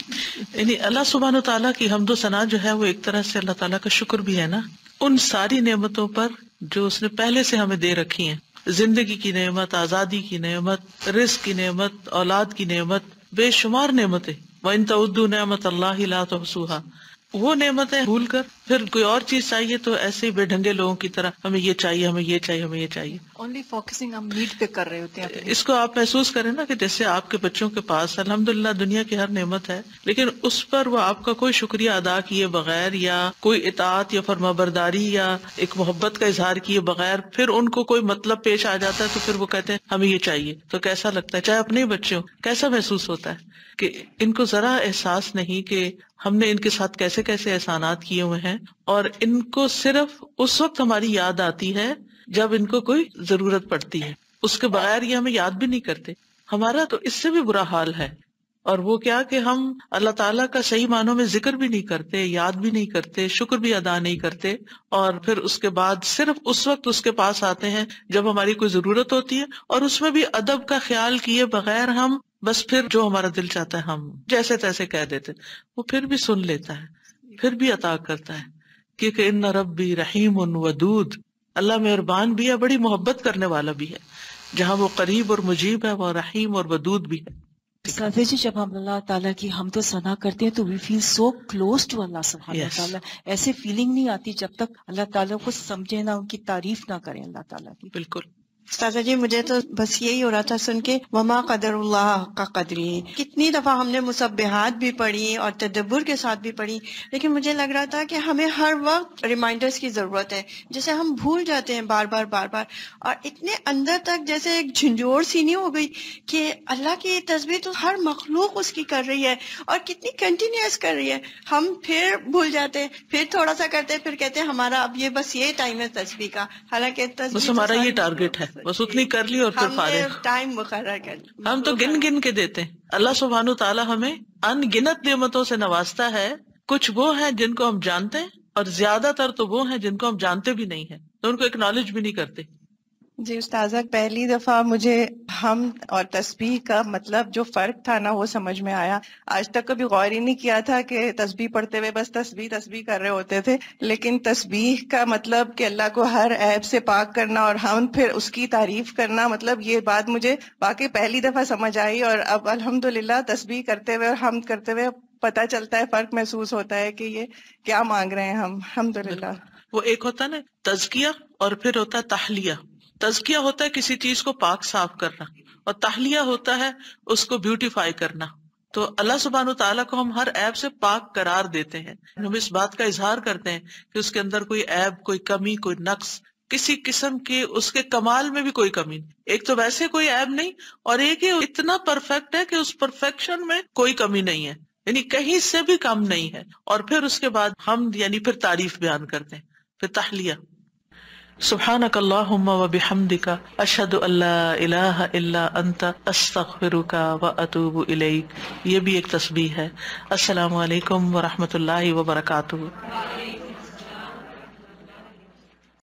یعنی اللہ سبحانہ تعالیٰ کی حمد و ثنا جو ہے وہ ایک طرح سے اللہ تعالیٰ کا شکر بھی ہے نا ان ساری نعمتوں پر جو اس نے پہلے سے ہمیں دے رکھی ہیں. زندگی کی نعمت، آزادی کی نعمت، رزق کی نعمت، اولاد کی نعمت، بے شمار نعمتیں. وَإِن تَعُدُّوا نِعْمَتَ اللَّهِ لَا تُحْصُوهَا. وہ نعمتیں بھول کر پھر کوئی اور چیز چاہیے تو ایسے بے ڈھنگے لوگوں کی طرح ہمیں یہ چاہیے، ہمیں یہ چاہیے، ہمیں یہ چاہیے. اونلی فوکسنگ ہم نیڈ پہ کر رہے ہوتے ہیں. اس کو آپ محسوس کریں نا کہ جیسے آپ کے بچوں کے پاس الحمدللہ دنیا کی ہر نعمت ہے، لیکن اس پر وہ آپ کا کوئی شکریہ ادا کیے بغیر یا کوئی اطاعت یا فرمانبرداری یا ایک محبت کا اظہار کیے بغیر پھر ان کو کوئی مطلب پیش آ جاتا ہے تو پھر وہ کہتے ہیں ہمیں یہ چاہیے. تو کیسا لگتا ہے؟ چاہے اپنے ہی بچے ہوں، کیسا محسوس ہوتا ہے کہ ان کو ذرا احساس نہیں کہ ہم نے ان کے ساتھ کیسے کیسے احسانات کیے ہوئے ہیں، اور ان کو صرف اس وقت ہماری یاد آتی ہے جب ان کو کوئی ضرورت پڑتی ہے. اس کے بغیر یہ ہمیں یاد بھی نہیں کرتے. ہمارا تو اس سے بھی برا حال ہے. اور وہ کیا کہ ہم اللہ تعالیٰ کا صحیح معنوں میں ذکر بھی نہیں کرتے، یاد بھی نہیں کرتے، شکر بھی ادا نہیں کرتے، اور پھر اس کے بعد صرف اس وقت اس کے پاس آتے ہیں جب ہماری کوئی ضرورت ہوتی ہے، اور اس میں بھی ادب کا خیال کیے بغیر ہم بس پھر جو ہمارا دل چاہتا ہے ہم جیسے تیسے کہہ دیتے. وہ پھر بھی سن لیتا ہے، پھر بھی عطا کرتا ہے، کیونکہ ان ربی رحیم ودود. اللہ مہربان بھی ہے، بڑی محبت کرنے والا بھی ہے. جہاں وہ قریب اور مجیب ہے، وہ رحیم اور ودود بھی ہے. سادہ جی، جب ہم اللہ تعالیٰ کی حمد و ثنا کرتے ہیں تو وی فیل سو کلوز ٹو اللہ سبحانہ تعالیٰ. ایسے فیلنگ نہیں آتی جب تک اللہ تعالیٰ کو سمجھے نہ، ان کی تعریف نہ کریں اللہ تعالیٰ کی. بالکل. استاذہ جی مجھے تو بس یہی ہو رہا تھا سن کے وما قدر اللہ کا قدری. کتنی دفعہ ہم نے مسبحات بھی پڑھی اور تدبر کے ساتھ بھی پڑھی، لیکن مجھے لگ رہا تھا کہ ہمیں ہر وقت ریمائنڈرز کی ضرورت ہے. جیسے ہم بھول جاتے ہیں بار بار بار بار، اور اتنے اندر تک جیسے ایک جھنجھوڑ سی نہیں ہو گئی کہ اللہ کی تسبیح تو ہر مخلوق اس کی کر رہی ہے اور کتنی کنٹینیوس کر رہی ہے. ہم پھر بھول جاتے ہیں، پھر تھوڑا سا کرتے ہیں، پھر کہتے ہیں ہمارا اب یہ بس یہ ٹائم ہے تسبیح کا، حالانکہ بس ہمارا یہ ٹارگیٹ ہے، بس اتنی کر لی اور پھر فارغ. ٹائم مقرر کر لی. ہم تو گن گن کے دیتے ہیں. اللہ سبحانہ تعالیٰ ہمیں ان گنت نعمتوں سے نوازتا ہے. کچھ وہ ہیں جن کو ہم جانتے ہیں، اور زیادہ تر تو وہ ہیں جن کو ہم جانتے بھی نہیں ہیں، تو ان کو اکنالج بھی نہیں کرتے. جی استاذہ، پہلی دفعہ مجھے حمد اور تسبیح کا مطلب جو فرق تھا نا وہ سمجھ میں آیا. آج تک کبھی غور ہی نہیں کیا تھا کہ تسبیح پڑھتے ہوئے بس تسبیح تسبیح کر رہے ہوتے تھے، لیکن تسبیح کا مطلب کہ اللہ کو ہر عیب سے پاک کرنا اور حمد پھر اس کی تعریف کرنا، مطلب یہ بات مجھے واقعی پہلی دفعہ سمجھ آئی. اور اب الحمدللہ تسبیح کرتے ہوئے اور حمد کرتے ہوئے پتہ چلتا ہے، فرق محسوس ہوتا ہے کہ یہ کیا مانگ رہے ہیں ہم. الحمدللہ. وہ ایک ہوتا ہے نا تزکیہ، اور پھر ہوتا ہے تحلیہ. تزکیہ ہوتا ہے کسی چیز کو پاک صاف کرنا، اور تحلیہ ہوتا ہے اس کو بیوٹیفائی کرنا. تو اللہ سبحانہ تعالیٰ کو ہم ہر عیب سے پاک قرار دیتے ہیں. ہم اس بات کا اظہار کرتے ہیں کہ اس کے اندر کوئی عیب، کوئی کمی، کوئی نقص کسی قسم کے، اس کے کمال میں بھی کوئی کمی نہیں. ایک تو ویسے کوئی عیب نہیں، اور ایک یہ اتنا پرفیکٹ ہے کہ اس پرفیکشن میں کوئی کمی نہیں ہے، یعنی کہیں سے بھی کم نہیں ہے. اور پھر اس کے بعد ہم یعنی پھر تعریف بیان کرتے ہیں، پھر تحلیہ. سبحانک اللہم و بحمدک اشہد ان لا الہ الا انت استغفرک و اتوب الیک. یہ بھی ایک تسبیح ہے. السلام علیکم ورحمۃ اللہ وبرکاتہ.